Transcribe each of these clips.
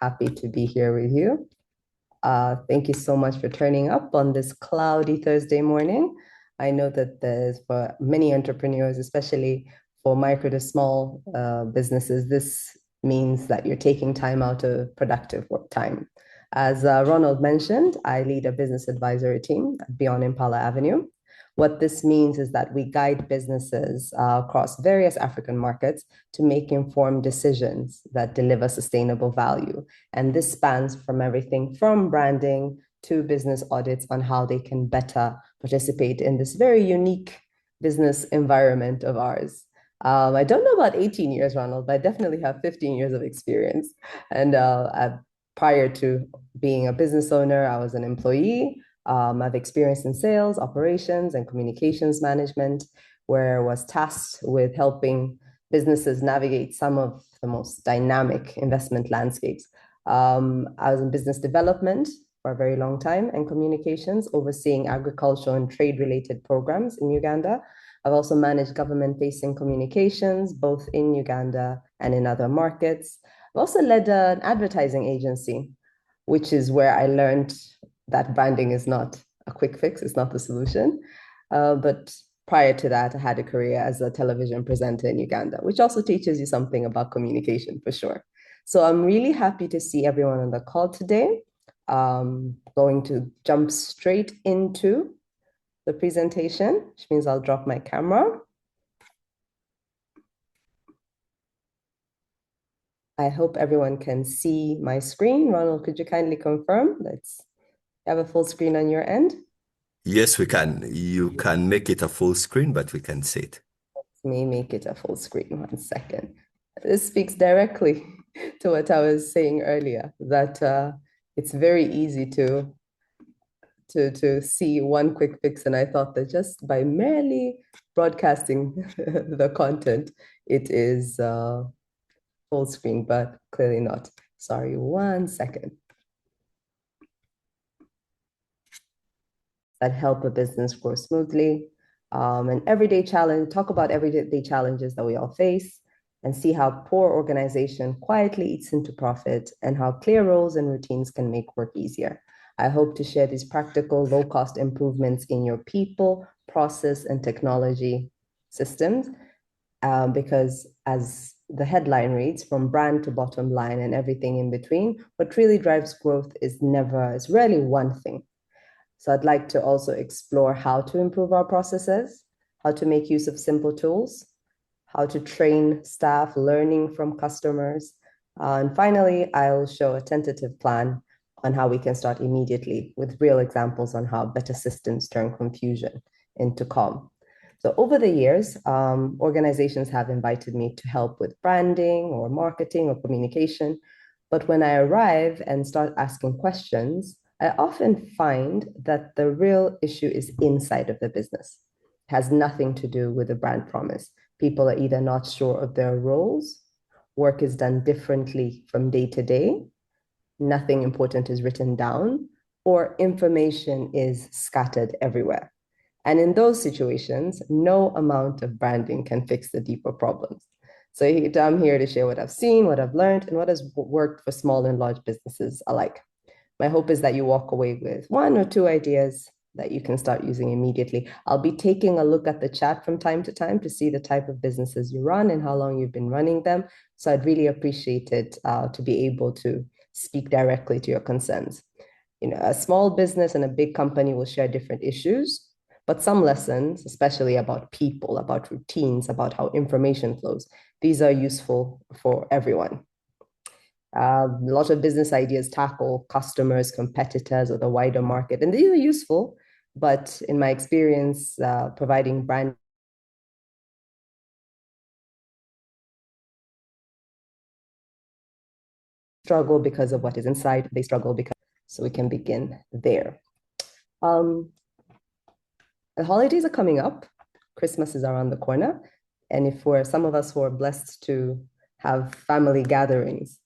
happy to be here with you. Thank you so much for turning up on this cloudy Thursday morning. I know that there's for many entrepreneurs, especially for micro to small businesses, this means that you're taking time out of productive work time. As Ronald mentioned, I lead a business advisory team at Beyond Impala Avenue. What this means is that we guide businesses across various African markets to make informed decisions that deliver sustainable value. And this spans from everything from branding to business audits on how they can better participate in this very unique business environment of ours. I don't know about 18 years, Ronald, but I definitely have 15 years of experience. And prior to being a business owner, I was an employee. I've experienced in sales, operations, and communications management, where I was tasked with helping businesses navigate some of the most dynamic investment landscapes. I was in business development for a very long time and communications, overseeing agricultural and trade-related programs in Uganda. I've also managed government-facing communications, both in Uganda and in other markets. I've also led an advertising agency, which is where I learned that branding is not a quick fix, it's not the solution. But prior to that, I had a career as a television presenter in Uganda, which also teaches you something about communication for sure. So I'm really happy to see everyone on the call today. Going to jump straight into the presentation, which means I'll drop my camera. I hope everyone can see my screen. Ronald, could you kindly confirm? Let's have a full screen on your end. Yes, we can. You can make it a full screen, but we can see it. Let me make it a full screen. 1 second. This speaks directly to what I was saying earlier, that it's very easy to see one quick fix. And I thought that just by merely broadcasting the content, it is full screen, but clearly not. Sorry, 1 second. That help a business grow smoothly. An everyday challenge, talk about everyday challenges that we all face and see how poor organization quietly eats into profit and how clear roles and routines can make work easier. I hope to share these practical, low-cost improvements in your people, process, and technology systems, because as the headline reads, from brand to bottom line and everything in between, what really drives growth is rarely one thing. So I'd like to also explore how to improve our processes, how to make use of simple tools, how to train staff, learning from customers. And finally, I'll show a tentative plan on how we can start immediately with real examples on how better systems turn confusion into calm. So over the years, organizations have invited me to help with branding or marketing or communication. But when I arrive and start asking questions, I often find that the real issue is inside of the business. It has nothing to do with the brand promise. People are either not sure of their roles, work is done differently from day to day, nothing important is written down, or information is scattered everywhere. And in those situations, no amount of branding can fix the deeper problems. So I'm here to share what I've seen, what I've learned, and what has worked for small and large businesses alike. My hope is that you walk away with 1 or 2 ideas that you can start using immediately. I'll be taking a look at the chat from time to time to see the type of businesses you run and how long you've been running them. So I'd really appreciate it to be able to speak directly to your concerns. You know, a small business and a big company will share different issues, but some lessons, especially about people, about routines, about how information flows, these are useful for everyone. A lot of business ideas tackle customers, competitors, or the wider market, and these are useful, but in my experience, providing brand struggle because of what is inside, they struggle because, so we can begin there. The holidays are coming up, Christmas is around the corner, and if some of us who are blessed to have family gatherings,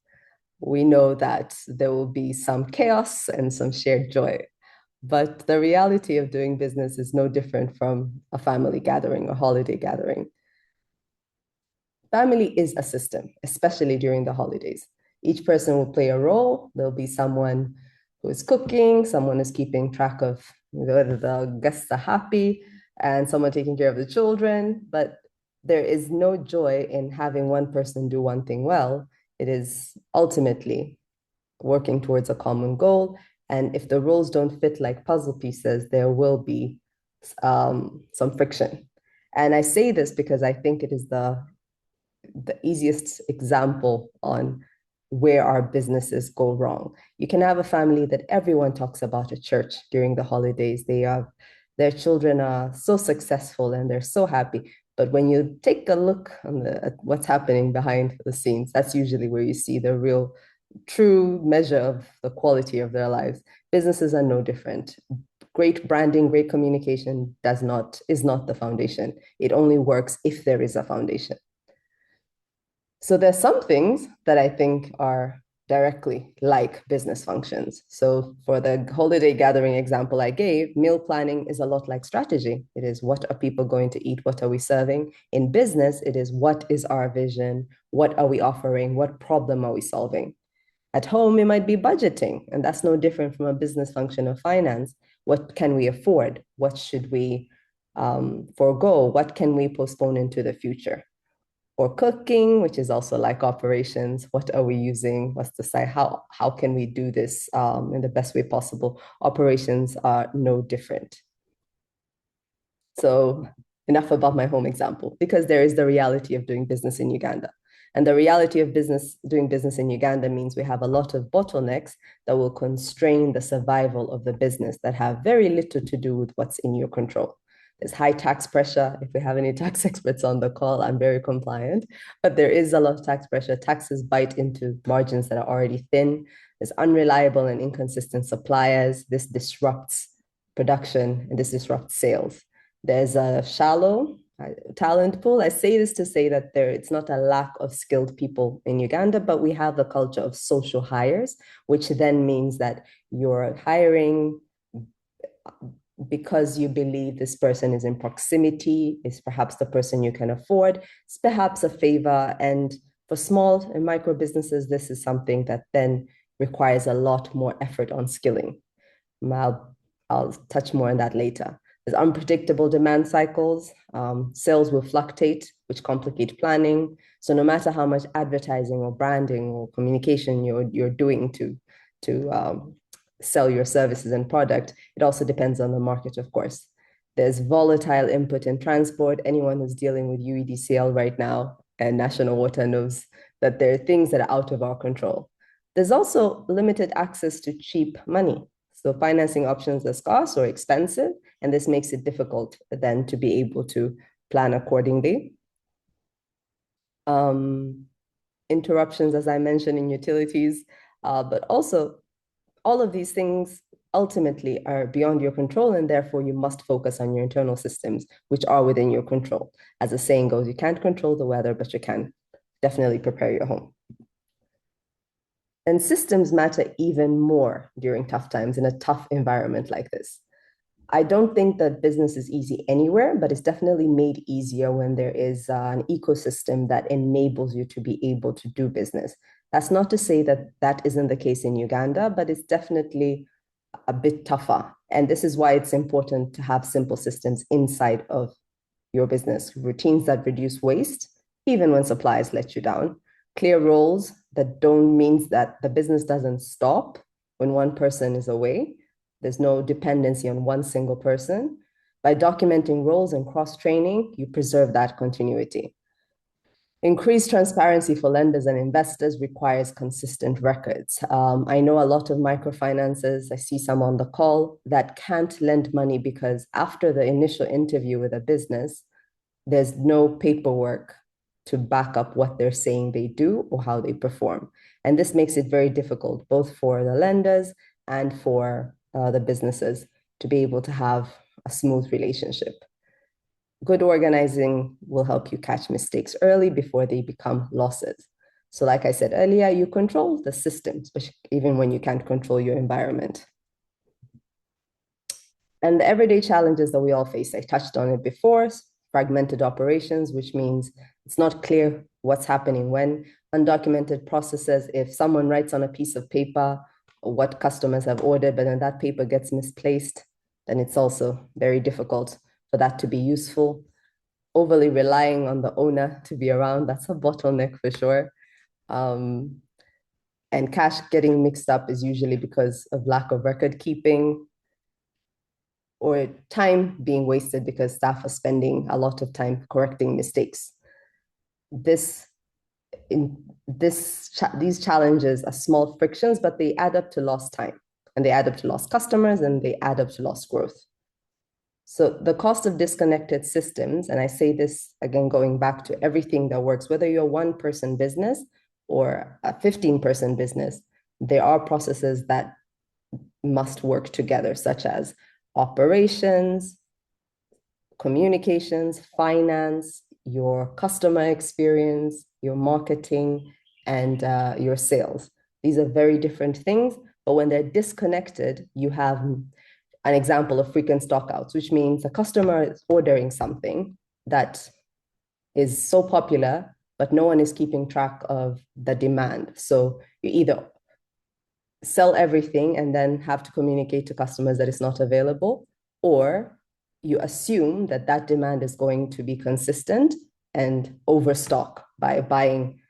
we know that there will be some chaos and some shared joy. But the reality of doing business is no different from a family gathering or holiday gathering. Family is a system, especially during the holidays. Each person will play a role. There'll be someone who is cooking, someone is keeping track of whether the guests are happy, and someone taking care of the children. But there is no joy in having one person do one thing well. It is ultimately working towards a common goal. And if the roles don't fit like puzzle pieces, there will be some friction. And I say this because I think it is the easiest example on where our businesses go wrong. You can have a family that everyone talks about at church during the holidays. Their children are so successful and they're so happy. But when you take a look at what's happening behind the scenes, that's usually where you see the real true measure of the quality of their lives. Businesses are no different. Great branding, great communication is not the foundation. It only works if there is a foundation. So there's some things that I think are directly like business functions. So for the holiday gathering example I gave, meal planning is a lot like strategy. It is, what are people going to eat? What are we serving? In business, it is, what is our vision? What are we offering? What problem are we solving? At home, it might be budgeting, and that's no different from a business function of finance. What can we afford? What should we forego? What can we postpone into the future? Or cooking, which is also like operations. What are we using? What's the site? How can we do this in the best way possible? Operations are no different. So enough about my home example, because there is the reality of doing business in Uganda. And the reality of doing business in Uganda means we have a lot of bottlenecks that will constrain the survival of the business that have very little to do with what's in your control. There's high tax pressure. If we have any tax experts on the call, I'm very compliant, but there is a lot of tax pressure. Taxes bite into margins that are already thin. There's unreliable and inconsistent suppliers. This disrupts production and this disrupts sales. There's a shallow talent pool. I say this to say that it's not a lack of skilled people in Uganda, but we have the culture of social hires, which then means that you're hiring because you believe this person is in proximity, is perhaps the person you can afford, it's perhaps a favor. And for small and micro businesses, this is something that then requires a lot more effort on skilling. I'll touch more on that later. There's unpredictable demand cycles. Sales will fluctuate, which complicate planning. So no matter how much advertising or branding or communication you're doing to sell your services and product, it also depends on the market, of course. There's volatile input in transport. Anyone who's dealing with UEDCL right now and National Water knows that there are things that are out of our control. There's also limited access to cheap money. So financing options are scarce or expensive, and this makes it difficult then to be able to plan accordingly. Interruptions, as I mentioned, in utilities, but also all of these things ultimately are beyond your control, and therefore you must focus on your internal systems, which are within your control. As the saying goes, you can't control the weather, but you can definitely prepare your home. And systems matter even more during tough times in a tough environment like this. I don't think that business is easy anywhere, but it's definitely made easier when there is an ecosystem that enables you to be able to do business. That's not to say that that isn't the case in Uganda, but it's definitely a bit tougher. And this is why it's important to have simple systems inside of your business, routines that reduce waste, even when suppliers let you down, clear roles that don't mean that the business doesn't stop when one person is away. There's no dependency on one single person. By documenting roles and cross-training, you preserve that continuity. Increased transparency for lenders and investors requires consistent records. I know a lot of microfinances, I see some on the call, that can't lend money because after the initial interview with a business, there's no paperwork to back up what they're saying they do or how they perform. And this makes it very difficult, both for the lenders and for the businesses to be able to have a smooth relationship. Good organizing will help you catch mistakes early before they become losses. So like I said earlier, you control the systems, even when you can't control your environment. And the everyday challenges that we all face, I touched on it before, fragmented operations, which means it's not clear what's happening when, undocumented processes, if someone writes on a piece of paper what customers have ordered, but then that paper gets misplaced, then it's also very difficult for that to be useful. Overly relying on the owner to be around, that's a bottleneck for sure. And cash getting mixed up is usually because of lack of record keeping or time being wasted because staff are spending a lot of time correcting mistakes. These challenges are small frictions, but they add up to lost time, and they add up to lost customers, and they add up to lost growth. So the cost of disconnected systems, and I say this again, going back to everything that works, whether you're a one-person business or a 15-person business, there are processes that must work together, such as operations, communications, finance, your customer experience, your marketing, and your sales. These are very different things, but when they're disconnected, you have an example of frequent stockouts, which means a customer is ordering something that is so popular, but no one is keeping track of the demand. So you either sell everything and then have to communicate to customers that it's not available, or you assume that that demand is going to be consistent and overstock by buying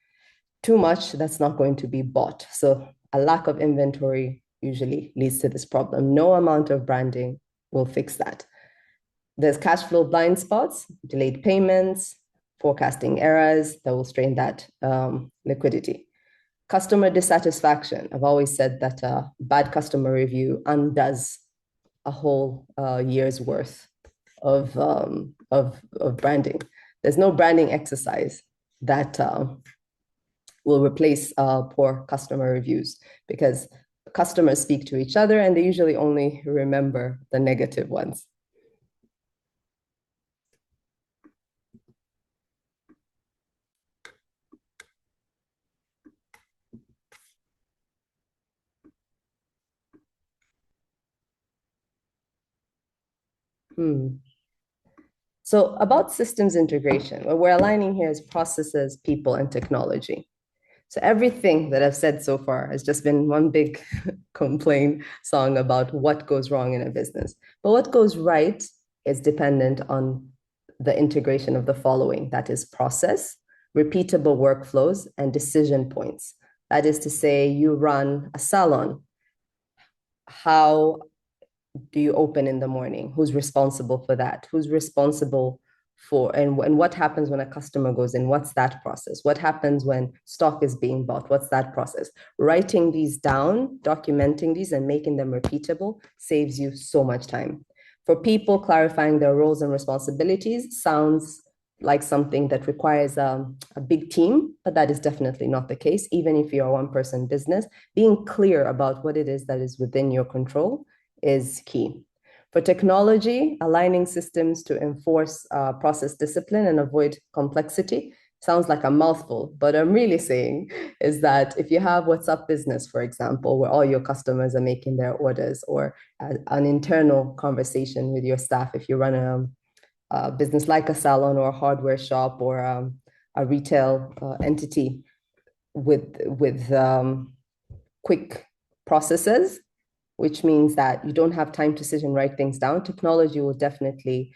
too much that's not going to be bought. So a lack of inventory usually leads to this problem. No amount of branding will fix that. There's cash flow blind spots, delayed payments, forecasting errors that will strain that liquidity. Customer dissatisfaction. I've always said that a bad customer review undoes a whole year's worth of branding. There's no branding exercise that will replace poor customer reviews, because customers speak to each other and they usually only remember the negative ones. So about systems integration, what we're aligning here is processes, people, and technology. So everything that I've said so far has just been one big complaint song about what goes wrong in a business. But what goes right is dependent on the integration of the following. That is process, repeatable workflows, and decision points. That is to say, you run a salon. How do you open in the morning? Who's responsible for that? Who's responsible for, and what happens when a customer goes in? What's that process? What happens when stock is being bought? What's that process? Writing these down, documenting these, and making them repeatable saves you so much time. For people, clarifying their roles and responsibilities sounds like something that requires a big team, but that is definitely not the case. Even if you're a one-person business, being clear about what it is that is within your control is key. For technology, aligning systems to enforce process discipline and avoid complexity sounds like a mouthful, but I'm really saying is that if you have WhatsApp Business, for example, where all your customers are making their orders, or an internal conversation with your staff, if you run a business like a salon or a hardware shop or a retail entity with quick processes, which means that you don't have time to sit and write things down, technology will definitely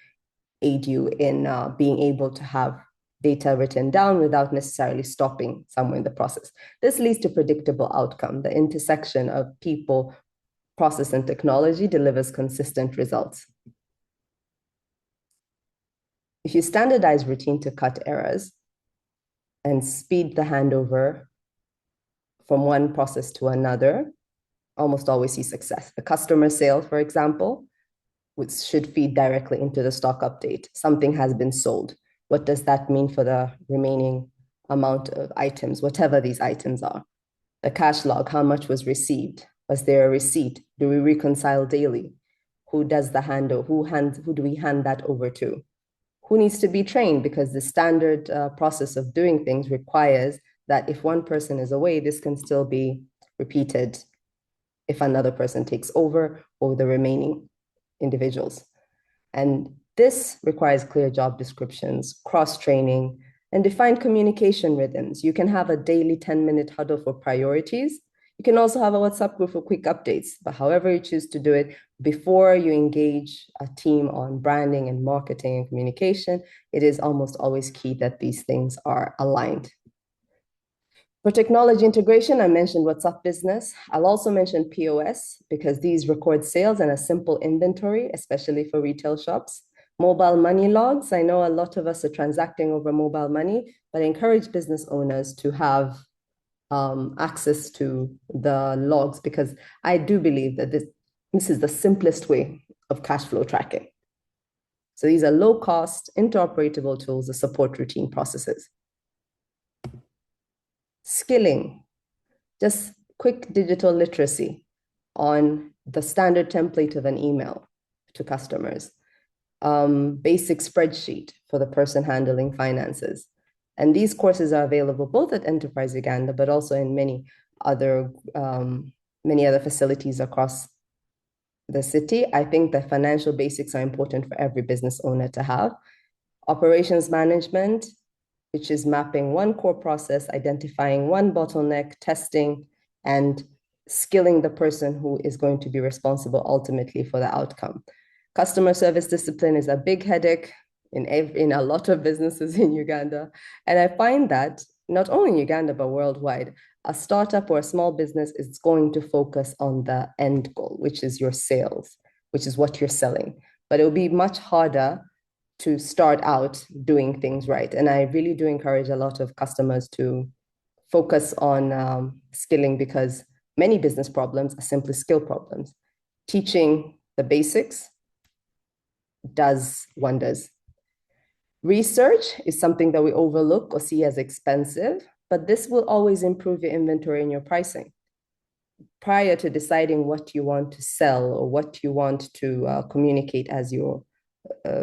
aid you in being able to have data written down without necessarily stopping somewhere in the process. This leads to predictable outcome. The intersection of people, process, and technology delivers consistent results. If you standardize routine to cut errors and speed the handover from one process to another, almost always see success. The customer sale, for example, which should feed directly into the stock update. Something has been sold. What does that mean for the remaining amount of items, whatever these items are? The cash log, how much was received? Was there a receipt? Do we reconcile daily? Who does the handle? Who do we hand that over to? Who needs to be trained? Because the standard process of doing things requires that if one person is away, this can still be repeated if another person takes over or the remaining individuals. And this requires clear job descriptions, cross-training, And define communication rhythms. You can have a daily 10-minute huddle for priorities. You can also have a WhatsApp group for quick updates, but however you choose to do it, before you engage a team on branding and marketing and communication, it is almost always key that these things are aligned. For technology integration, I mentioned WhatsApp Business. I'll also mention POS because these record sales and a simple inventory, especially for retail shops. Mobile money logs. I know a lot of us are transacting over mobile money, but I encourage business owners to have access to the logs because I do believe that this is the simplest way of cash flow tracking. So these are low cost, interoperable tools that support routine processes. Skilling, just quick digital literacy on the standard template of an email to customers, basic spreadsheet for the person handling finances. And these courses are available both at Enterprise Uganda, but also in many other facilities across the city. I think the financial basics are important for every business owner to have. Operations management, which is mapping one core process, identifying one bottleneck, testing, and skilling the person who is going to be responsible ultimately for the outcome. Customer service discipline is a big headache in a lot of businesses in Uganda. And I find that not only in Uganda, but worldwide, a startup or a small business is going to focus on the end goal, which is your sales, which is what you're selling. But it will be much harder to start out doing things right. And I really do encourage a lot of customers to focus on skilling because many business problems are simply skill problems. Teaching the basics does wonders. Research is something that we overlook or see as expensive, but this will always improve your inventory and your pricing. Prior to deciding what you want to sell or what you want to communicate as your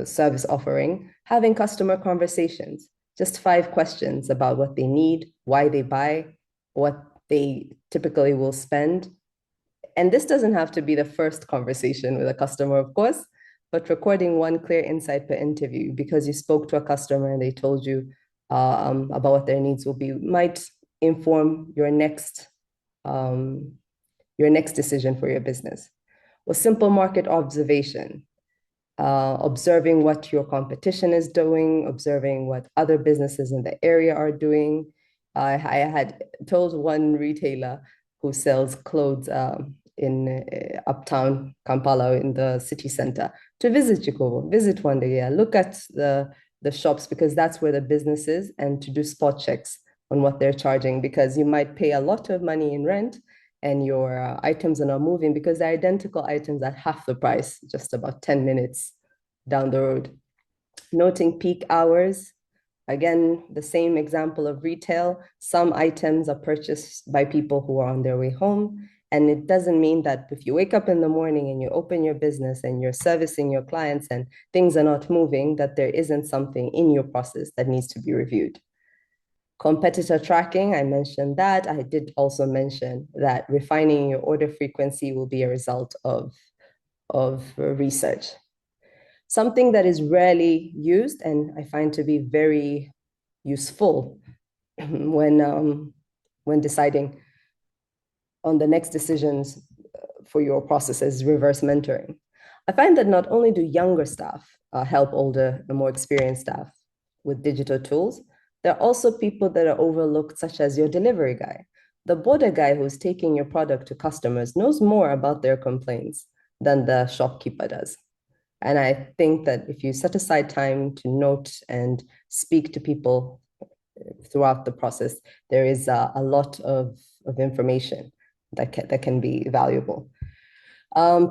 service offering, having customer conversations, just 5 questions about what they need, why they buy, what they typically will spend. And this doesn't have to be the first conversation with a customer, of course, but recording one clear insight per interview because you spoke to a customer and they told you about what their needs will be might inform your next decision for your business. Or simple market observation, observing what your competition is doing, observing what other businesses in the area are doing. I had told one retailer who sells clothes in uptown Kampala in the city center to visit Chikovo, visit one day, look at the shops because that's where the business is, and to do spot checks on what they're charging because you might pay a lot of money in rent and your items are not moving because they're identical items at half the price, just about 10 minutes down the road. Noting peak hours. Again, the same example of retail. Some items are purchased by people who are on their way home. And it doesn't mean that if you wake up in the morning and you open your business and you're servicing your clients and things are not moving, that there isn't something in your process that needs to be reviewed. Competitor tracking, I mentioned that. I did also mention that refining your order frequency will be a result of research. Something that is rarely used and I find to be very useful when deciding on the next decisions for your processes, reverse mentoring. I find that not only do younger staff help older and more experienced staff with digital tools, there are also people that are overlooked, such as your delivery guy. The border guy who's taking your product to customers knows more about their complaints than the shopkeeper does. And I think that if you set aside time to note and speak to people throughout the process, there is a lot of information that can be valuable.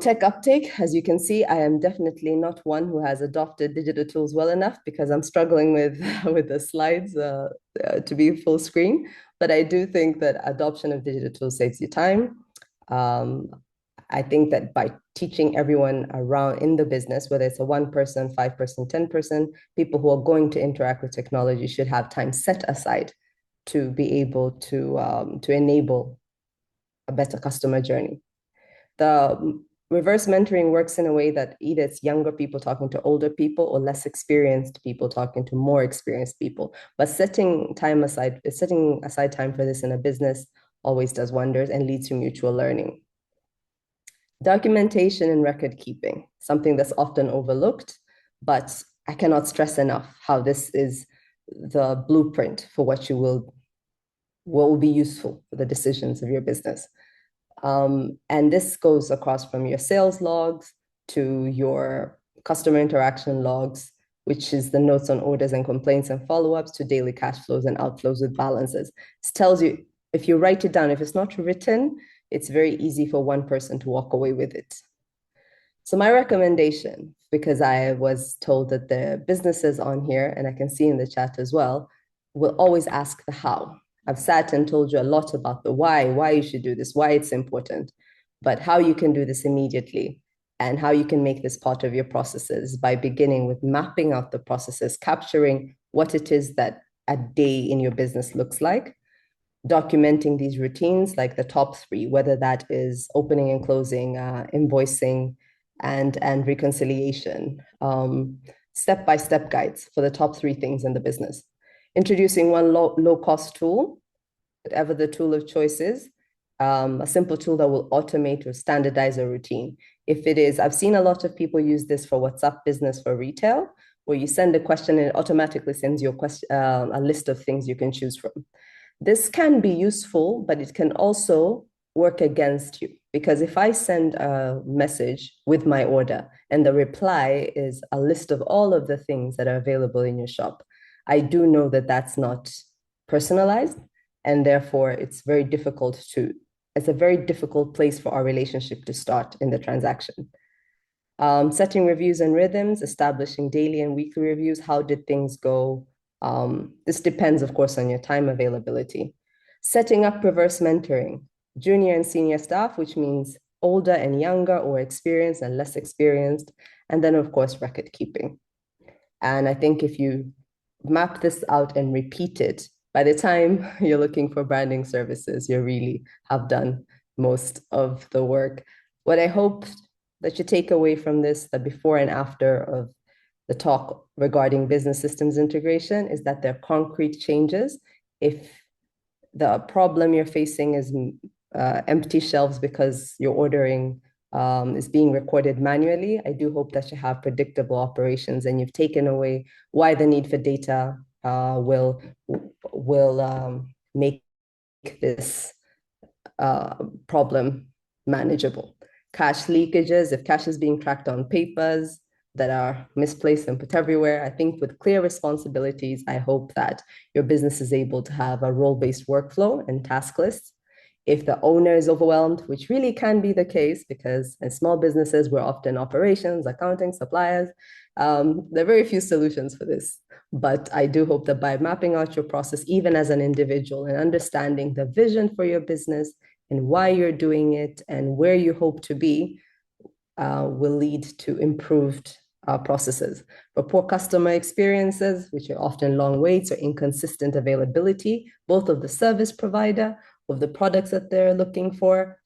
Tech uptake, as you can see, I am definitely not one who has adopted digital tools well enough because I'm struggling with the slides to be full screen. But I do think that adoption of digital tools saves you time. I think that by teaching everyone around in the business, whether it's a 1 person, 5 person, 10 person, people who are going to interact with technology should have time set aside to be able to enable a better customer journey. The reverse mentoring works in a way that either it's younger people talking to older people or less experienced people talking to more experienced people. But setting aside time for this in a business always does wonders and leads to mutual learning. Documentation and record keeping, something that's often overlooked, but I cannot stress enough how this is the blueprint for what will be useful for the decisions of your business. And this goes across from your sales logs to your customer interaction logs, which is the notes on orders and complaints and follow-ups, to daily cash flows and outflows with balances. This tells you, if you write it down, if it's not written, it's very easy for one person to walk away with it. So my recommendation, because I was told that the businesses on here, and I can see in the chat as well, will always ask the how. I've sat and told you a lot about the why you should do this, why it's important, but how you can do this immediately and how you can make this part of your processes by beginning with mapping out the processes, capturing what it is that a day in your business looks like, documenting these routines, like the top three, whether that is opening and closing, invoicing, and reconciliation, step-by-step guides for the top three things in the business. Introducing one low-cost tool, whatever the tool of choice is, a simple tool that will automate or standardize a routine. If it is, I've seen a lot of people use this for WhatsApp business for retail, where you send a question and it automatically sends you a list of things you can choose from. This can be useful, but it can also work against you, because if I send a message with my order and the reply is a list of all of the things that are available in your shop, I do know that that's not personalized, and therefore it's a very difficult place for our relationship to start in the transaction. Setting reviews and rhythms, establishing daily and weekly reviews. How did things go? This depends, of course, on your time availability. Setting up reverse mentoring, junior and senior staff, which means older and younger, or experienced and less experienced. And then, of course, record keeping. And I think if you map this out and repeat it, by the time you're looking for branding services, you really have done most of the work. What I hope that you take away from this, the before and after of the talk regarding business systems integration, is that they're concrete changes. If the problem you're facing is empty shelves because your ordering is being recorded manually, I do hope that you have predictable operations and you've taken away why the need for data will make this problem manageable. Cash leakages, if cash is being tracked on papers that are misplaced and put everywhere, I think with clear responsibilities, I hope that your business is able to have a role-based workflow and task lists. If the owner is overwhelmed, which really can be the case, because in small businesses, we're often operations, accounting, suppliers. There are very few solutions for this. But I do hope that by mapping out your process, even as an individual, and understanding the vision for your business and why you're doing it and where you hope to be, will lead to improved processes. For poor customer experiences, which are often long waits or inconsistent availability, both of the service provider, of the products that they're looking for,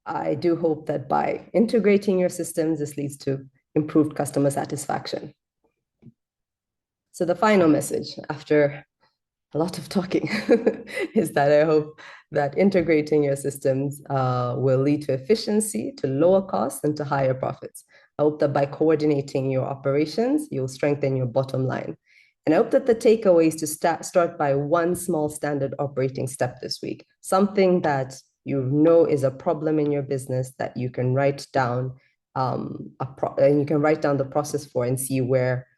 I do hope that by integrating your systems, this leads to improved customer satisfaction. So the final message, after a lot of talking, is that I hope that integrating your systems will lead to efficiency, to lower costs, and to higher profits. I hope that by coordinating your operations, you'll strengthen your bottom line. And I hope that the takeaway is to start by one small standard operating step this week, something that you know is a problem in your business that you can write down, and you can write down the process for and see where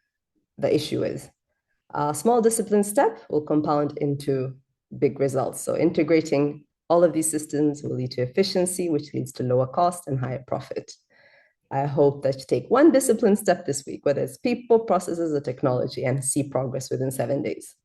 the issue is. A small discipline step will compound into big results. So integrating all of these systems will lead to efficiency, which leads to lower cost and higher profit. I hope that you take one discipline step this week, whether it's people, processes, or technology, and see progress within 7 days.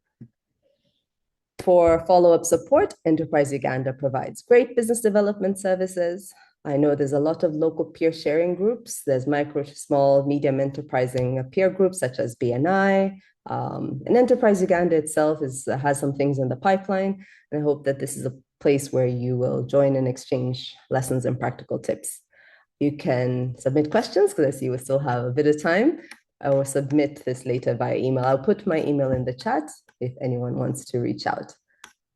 For follow-up support, Enterprise Uganda provides great business development services. I know there's a lot of local peer sharing groups. There's micro, small, medium enterprising peer groups such as BNI. And Enterprise Uganda itself has some things in the pipeline. And I hope that this is a place where you will join and exchange lessons and practical tips. You can submit questions because I see we still have a bit of time, or submit this later by email. I'll put my email in the chat if anyone wants to reach out.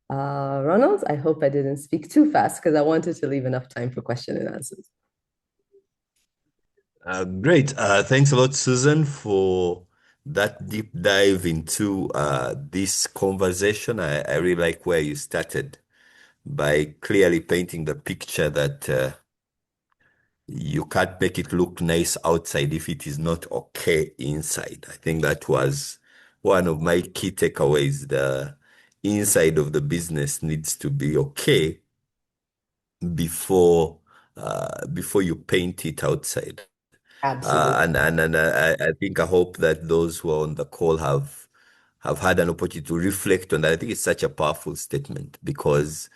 Ronald, I hope I didn't speak too fast because I wanted to leave enough time for question and answers. Great. Thanks a lot, Susan, for that deep dive into this conversation. I really like where you started by clearly painting the picture that you can't make it look nice outside if it is not okay inside. I think that was one of my key takeaways. The inside of the business needs to be okay before before you paint it outside. Absolutely. I think I hope that those who are on the call have had an opportunity to reflect on that. I think it's such a powerful statement because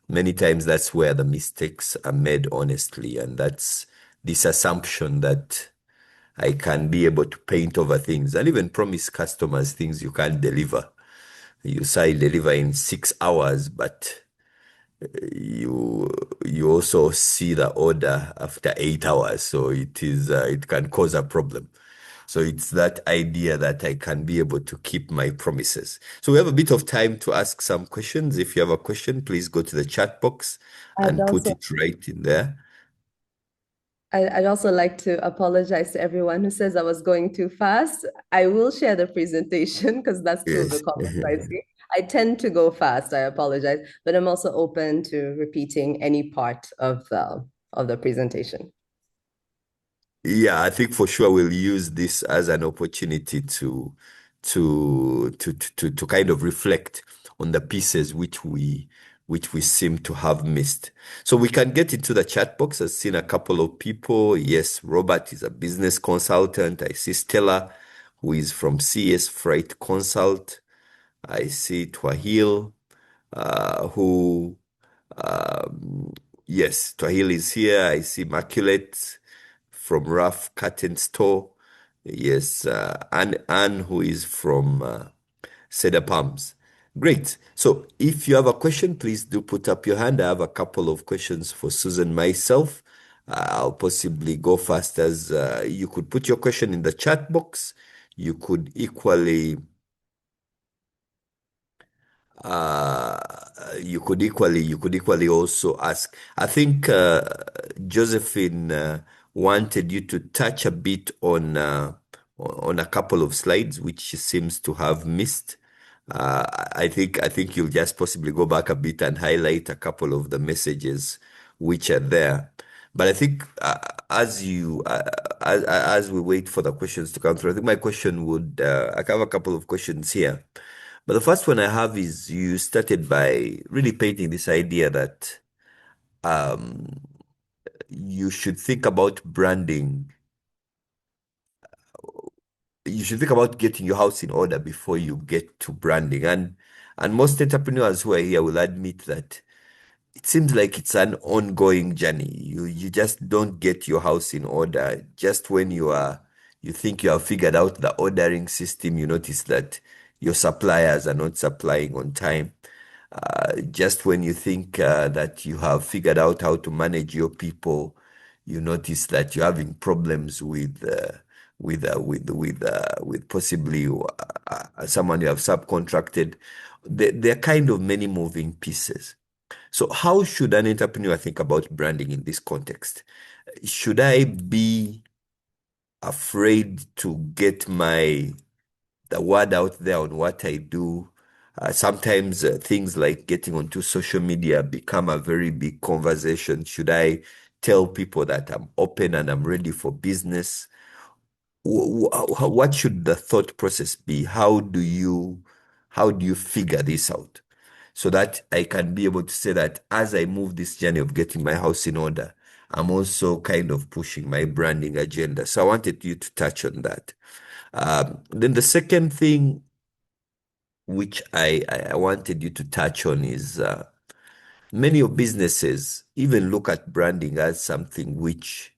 many times that's where the mistakes are made honestly, and that's this assumption that I can be able to paint over things and even promise customers things you can't deliver. You say deliver in 6 hours, but you you also see the order after 8 hours, so it can cause a problem. So it's that idea that I can be able to keep my promises. So we have a bit of time to ask some questions. If you have a question, please go to the chat box I'd and put also it right in there. I'd also like to apologize to everyone who says I was going too fast. I will share the presentation because that's two of the Yes. comments I see. I tend to go fast. I apologize, but I'm also open to repeating any part of the presentation. Yeah, I think for sure we'll use this as an opportunity to kind of reflect on the pieces which we seem to have missed. So we can get into the chat box. I've seen a couple of people. Yes, Robert is a business consultant. I see Stella, who is from CS Freight Consult. I see Twahil, who yes, Twahil is here. I see Immaculate from Rough Curtain Store. Yes, Anne, who is from Cedar Palms. Great. So if you have a question, please do put up your hand. I have a couple of questions for Susan myself. I'll possibly go fast as you could put your question in the chat box. You could equally uh, you could equally also ask. I think Josephine wanted you to touch a bit on a couple of slides, which she seems to have missed. I think you'll just possibly go back a bit and highlight a couple of the messages which are there. But I think as we wait for the questions to come through, I think my question would I have a couple of questions here. But the first one I have is you started by really painting this idea that um, you should think about branding. You should think about getting your house in order before you get to branding. And most entrepreneurs who are here will admit that it seems like it's an ongoing journey. You just don't get your house in order. Just when you think you have figured out the ordering system, you notice that your suppliers are not supplying on time. Just when you think that you have figured out how to manage your people, you notice that you're having problems with possibly someone you have subcontracted. There are kind of many moving pieces. So how should an entrepreneur think about branding in this context? Should I be afraid to get the word out there on what I do? Sometimes things like getting onto social media become a very big conversation. Should I tell people that I'm open and I'm ready for business? What should the thought process be? How do you figure this out? So that I can be able to say that as I move this journey of getting my house in order, I'm also kind of pushing my branding agenda. So I wanted you to touch on that. Then the second thing which I wanted you to touch on is many of businesses even look at branding as something which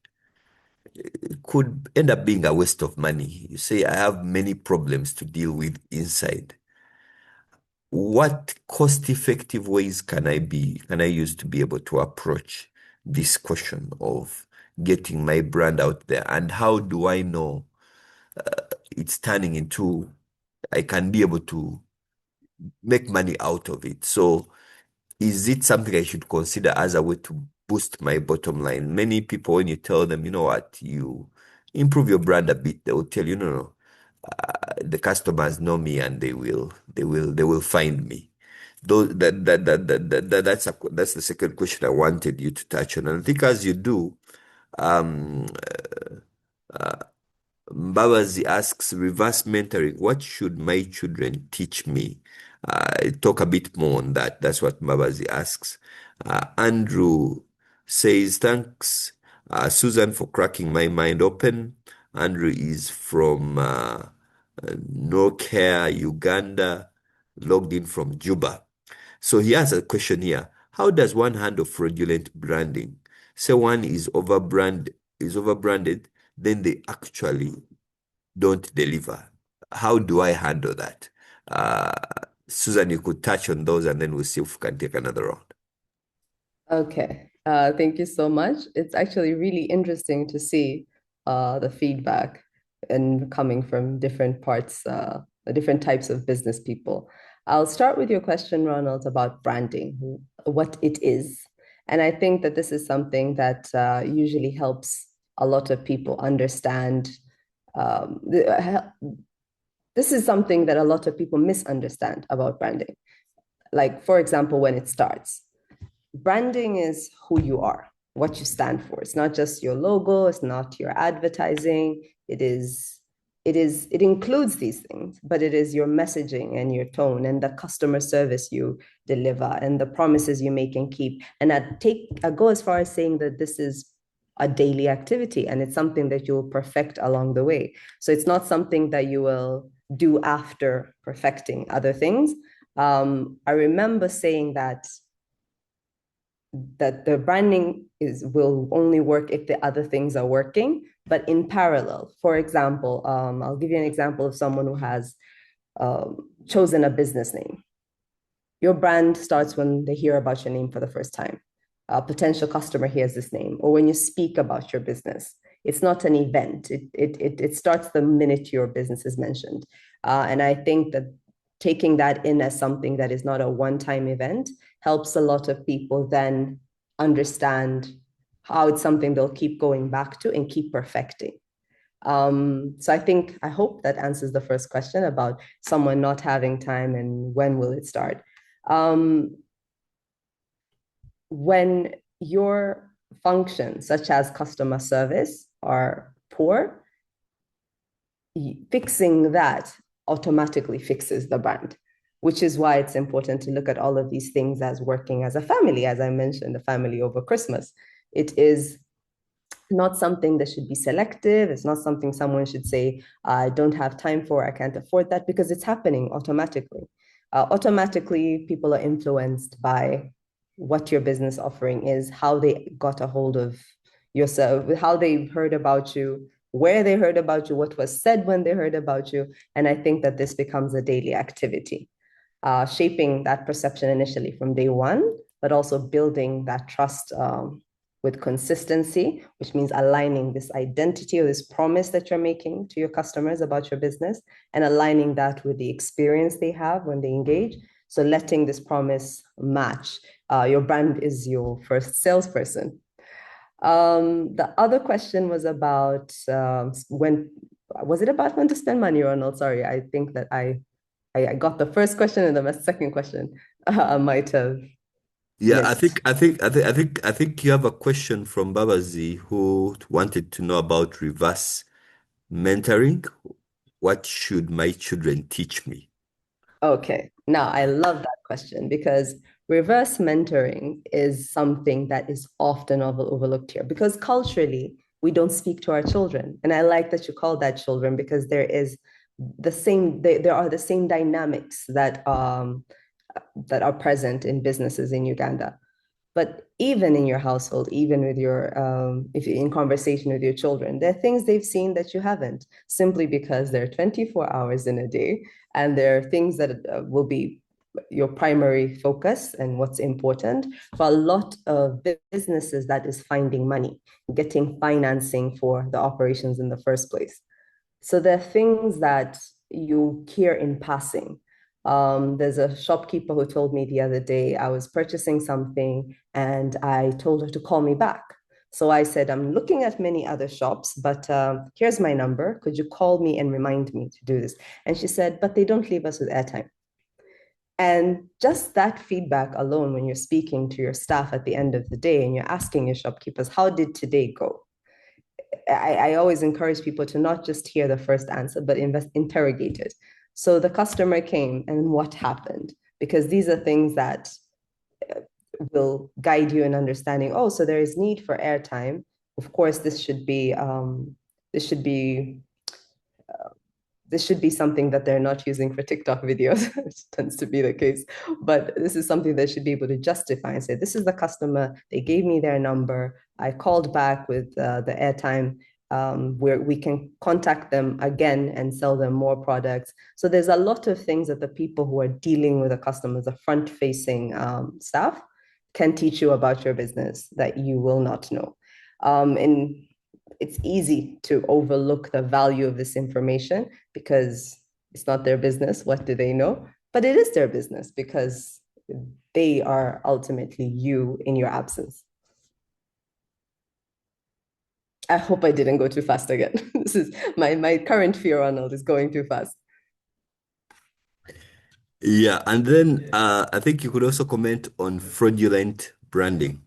could end up being a waste of money. You say, I have many problems to deal with inside. What cost-effective ways can I use to be able to approach this question of getting my brand out there, and how do I know it's turning into I can be able to make money out of it. So is it something I should consider as a way to boost my bottom line? Many people, when you tell them, you know what, you improve your brand a bit, they will tell you, no, no, the customers know me and they will find me. Those, that's the second question I wanted you to touch on. And I think as you do, um, Mbabazi asks, reverse mentoring, what should my children teach me? Talk a bit more on that. That's what Mbabazi asks. Andrew says, thanks, Susan, for cracking my mind open. Andrew is from Norcare, Uganda, logged in from Juba. So he has a question here. How does one handle fraudulent branding? Say one is overbranded, then they actually don't deliver. How do I handle that? Uh, Susan, you could touch on those and then we'll see if we can take another round. Okay. Thank you so much. It's actually really interesting to see the feedback and coming from different parts, different types of business people. I'll start with your question, Ronald, about branding, what it is. And I think that this is something that usually helps a lot of people understand. This is something that a lot of people misunderstand about branding. Like, for example, when it starts. Branding is who you are, what you stand for. It's not just your logo, it's not your advertising. It includes these things, but it is your messaging and your tone and the customer service you deliver and the promises you make and keep. And I go as far as saying that this is a daily activity and it's something that you'll perfect along the way. So it's not something that you will do after perfecting other things. I remember saying that the branding will only work if the other things are working, but in parallel. For example, I'll give you an example of someone who has chosen a business name. Your brand starts when they hear about your name for the first time. A potential customer hears this name, or when you speak about your business. It's not an event. It starts the minute your business is mentioned. And I think that taking that in as something that is not a one-time event helps a lot of people then understand how it's something they'll keep going back to and keep perfecting. So I hope that answers the first question about someone not having time and when will it start. When your functions, such as customer service, are poor, fixing that automatically fixes the brand, which is why it's important to look at all of these things as working as a family. As I mentioned, the family over Christmas. It is not something that should be selective. It's not something someone should say, I don't have time for, I can't afford that, because it's happening automatically. Automatically, people are influenced by what your business offering is, how they got a hold of yourself, how they heard about you, where they heard about you, what was said when they heard about you. And I think that this becomes a daily activity, shaping that perception initially from day one, but also building that trust with consistency, which means aligning this identity or this promise that you're making to your customers about your business and aligning that with the experience they have when they engage. So letting this promise match. Your brand is your first salesperson. The other question was about when to spend money, Ronald? Sorry, I think that I got the first question and the second question might have Yeah, I missed. think I think I think I think I think you have a question from Babazi who wanted to know about reverse mentoring. What should my children teach me? Okay, now I love that question because reverse mentoring is something that is often overlooked here because culturally we don't speak to our children. And I like that you call that children because there are the same dynamics that are present in businesses in Uganda. But even in your household, even with if you're in conversation with your children, there are things they've seen that you haven't, simply because they're 24 hours in a day, and there are things that will be your primary focus and what's important. For a lot of businesses, that is finding money, getting financing for the operations in the first place. So there are things that you hear in passing. There's a shopkeeper who told me the other day I was purchasing something and I told her to call me back. So I said, I'm looking at many other shops, but here's my number. Could you call me and remind me to do this? And she said, but they don't leave us with airtime. And just that feedback alone, when you're speaking to your staff at the end of the day and you're asking your shopkeepers, how did today go? I always encourage people to not just hear the first answer, but interrogate it. So the customer came and what happened? Because these are things that will guide you in understanding, oh, so there is need for airtime. Of course, this should be this should be something that they're not using for TikTok videos, which tends to be the case. But this is something they should be able to justify and say, this is the customer, they gave me their number, I called back with the airtime, where we can contact them again and sell them more products. So there's a lot of things that the people who are dealing with the customers, the front-facing staff, can teach you about your business that you will not know. And it's easy to overlook the value of this information because it's not their business. What do they know? But it is their business because they are ultimately you in your absence. I hope I didn't go too fast again. This is my current fear, Arnold, is going too fast. Yeah, and then I think you could also comment on fraudulent branding.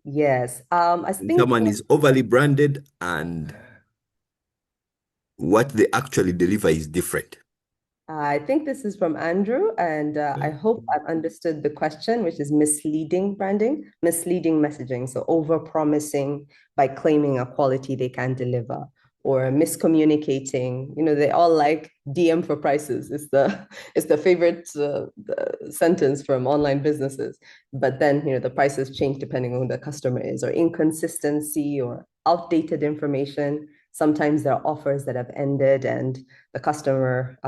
Yes. I think Someone is overly branded and what they actually deliver is different. this is from Andrew, and I hope I've understood the question, which is misleading branding, misleading messaging. So over-promising by claiming a quality they can deliver, or miscommunicating. You know, they all like DM for prices. It's the favorite the sentence from online businesses. But then, you know, the prices change depending on who the customer is, or inconsistency, or outdated information. Sometimes there are offers that have ended and the customer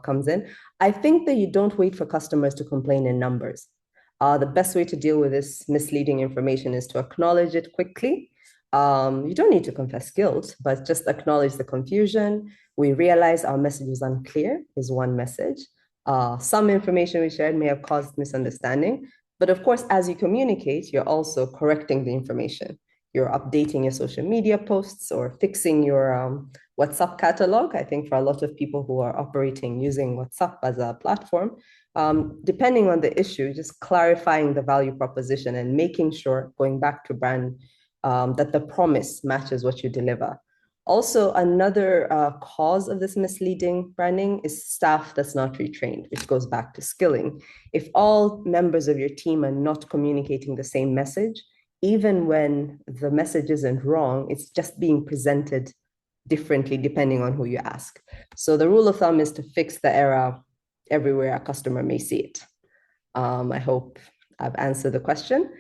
comes in. I think that you don't wait for customers to complain in numbers. The best way to deal with this misleading information is to acknowledge it quickly. You don't need to confess guilt, but just acknowledge the confusion. We realize our message is unclear, is one message. Some information we shared may have caused misunderstanding, but of course, as you communicate, you're also correcting the information. You're updating your social media posts or fixing your WhatsApp catalog. I think for a lot of people who are operating using WhatsApp as a platform, depending on the issue, just clarifying the value proposition and making sure, going back to brand, that the promise matches what you deliver. Also, another cause of this misleading branding is staff that's not retrained, which goes back to skilling. If all members of your team are not communicating the same message, even when the message isn't wrong, it's just being presented differently depending on who you ask. So the rule of thumb is to fix the error everywhere a customer may see it. I hope I've answered the question.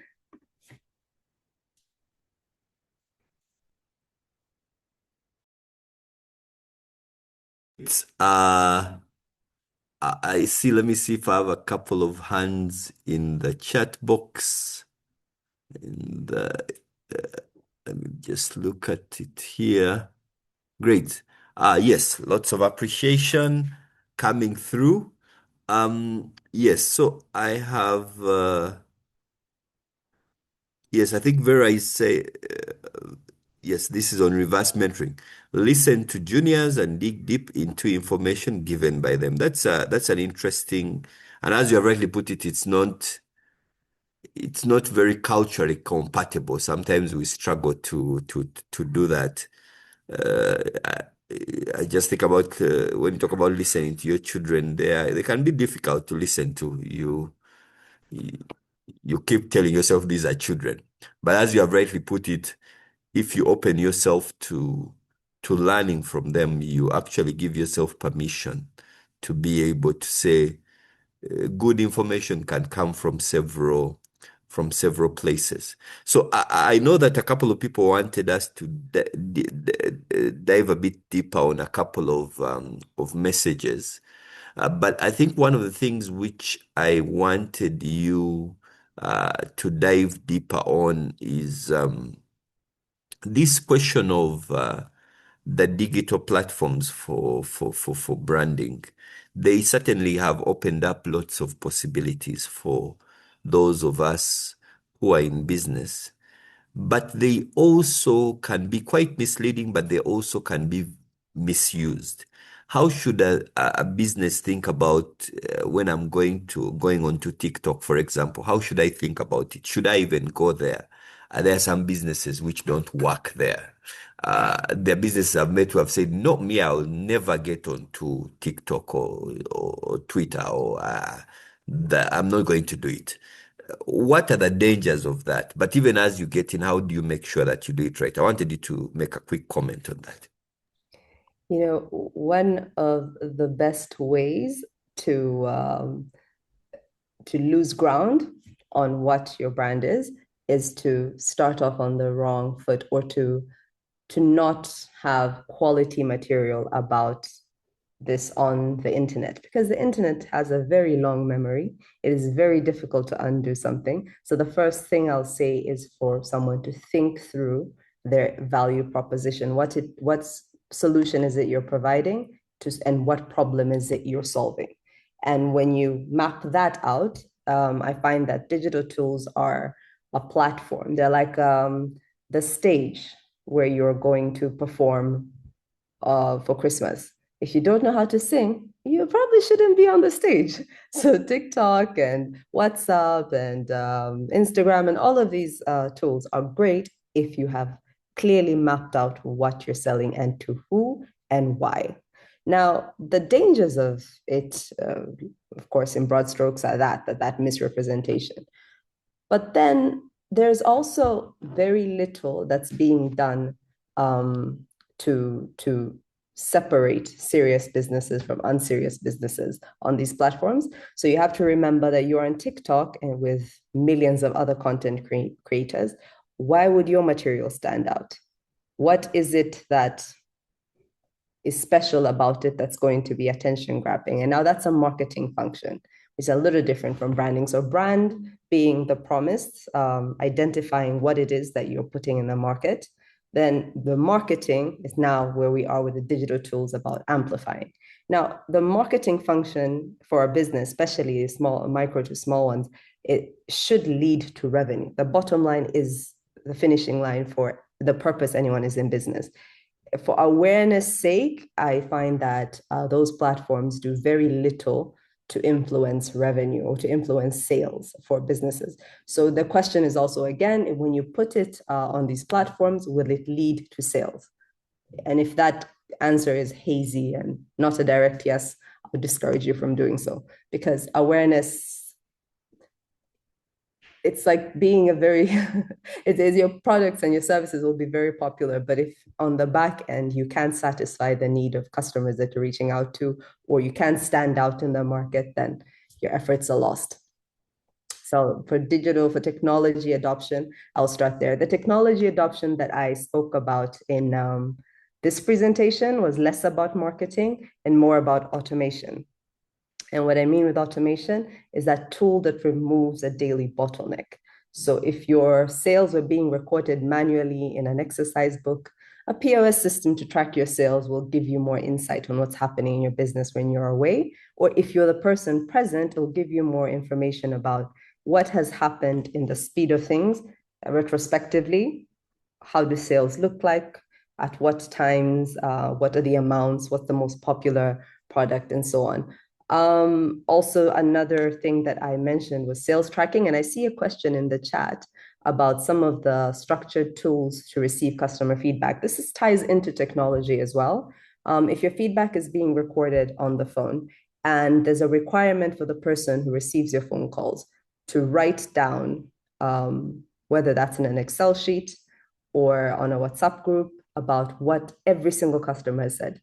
It's I see, let me see if I have a couple of hands in the chat box. In the let me just look at it here. Great. Yes, lots of appreciation coming through. Yes, so I have yes, I think Vera is say yes, this is on reverse mentoring. Listen to juniors and dig deep into information given by them. That's an interesting, and as you have rightly put it, it's not very culturally compatible. Sometimes we struggle to do that. I just think about when you talk about listening to your children, they can be difficult to listen to. You you keep telling yourself these are children, but as you have rightly put it, if you open yourself to learning from them, you actually give yourself permission to be able to say good information can come from several places. So I know that a couple of people wanted us to dive a bit deeper on a couple of messages. But I think one of the things which I wanted you to dive deeper on is this question of the digital platforms for branding. They certainly have opened up lots of possibilities for those of us who are in business, but they also can be quite misleading, but they also can be misused. How should a business think about when I'm going onto TikTok, for example? How should I think about it? Should I even go there? There are some businesses which don't work there. Their businesses have met to have said, no, me, I'll never get onto TikTok or Twitter I'm not going to do it. What are the dangers of that? But even as you get in, how do you make sure that you do it right? I wanted you to make a quick comment on that. You know, one of the best ways to lose ground on what your brand is to start off on the wrong foot, or to not have quality material about this on the internet, because the internet has a very long memory. It is very difficult to undo something. So the first thing I'll say is for someone to think through their value proposition. What solution is it you're providing to, and what problem is it you're solving? And when you map that out, I find that digital tools are a platform. They're like the stage where you're going to perform for Christmas. If you don't know how to sing, you probably shouldn't be on the stage. So TikTok and WhatsApp and Instagram and all of these tools are great if you have clearly mapped out what you're selling and to who and why. Now, the dangers of it, of course, in broad strokes, are that misrepresentation. But then there's also very little that's being done to separate serious businesses from unserious businesses on these platforms. So you have to remember that you're on TikTok and with millions of other content creators. Why would your material stand out? What is it that is special about it that's going to be attention grabbing? And now that's a marketing function. It's a little different from branding. So brand being the promise, identifying what it is that you're putting in the market. Then the marketing is now where we are with the digital tools about amplifying. Now, the marketing function for a business, especially small, micro to small ones, it should lead to revenue. The bottom line is the finishing line for the purpose anyone is in business. For awareness sake, I find that those platforms do very little to influence revenue or to influence sales for businesses. So the question is also, again, when you put it on these platforms, will it lead to sales? And if that answer is hazy and not a direct yes, I would discourage you from doing so, because awareness, it's like being a very, it is, your products and your services will be very popular, but if on the back end you can't satisfy the need of customers that you're reaching out to, or you can't stand out in the market, then your efforts are lost. So for technology adoption, I'll start there. The technology adoption that I spoke about in this presentation was less about marketing and more about automation. And what I mean with automation is that tool that removes a daily bottleneck. So if your sales were being recorded manually in an exercise book, a POS system to track your sales will give you more insight on what's happening in your business when you're away. Or if you're the person present, it will give you more information about what has happened in the speed of things retrospectively, how the sales look like, at what times, what are the amounts, what's the most popular product, and so on. Also, another thing that I mentioned was sales tracking, and I see a question in the chat about some of the structured tools to receive customer feedback. This ties into technology as well. If your feedback is being recorded on the phone, and there's a requirement for the person who receives your phone calls to write down, whether that's in an Excel sheet or on a WhatsApp group, about what every single customer has said.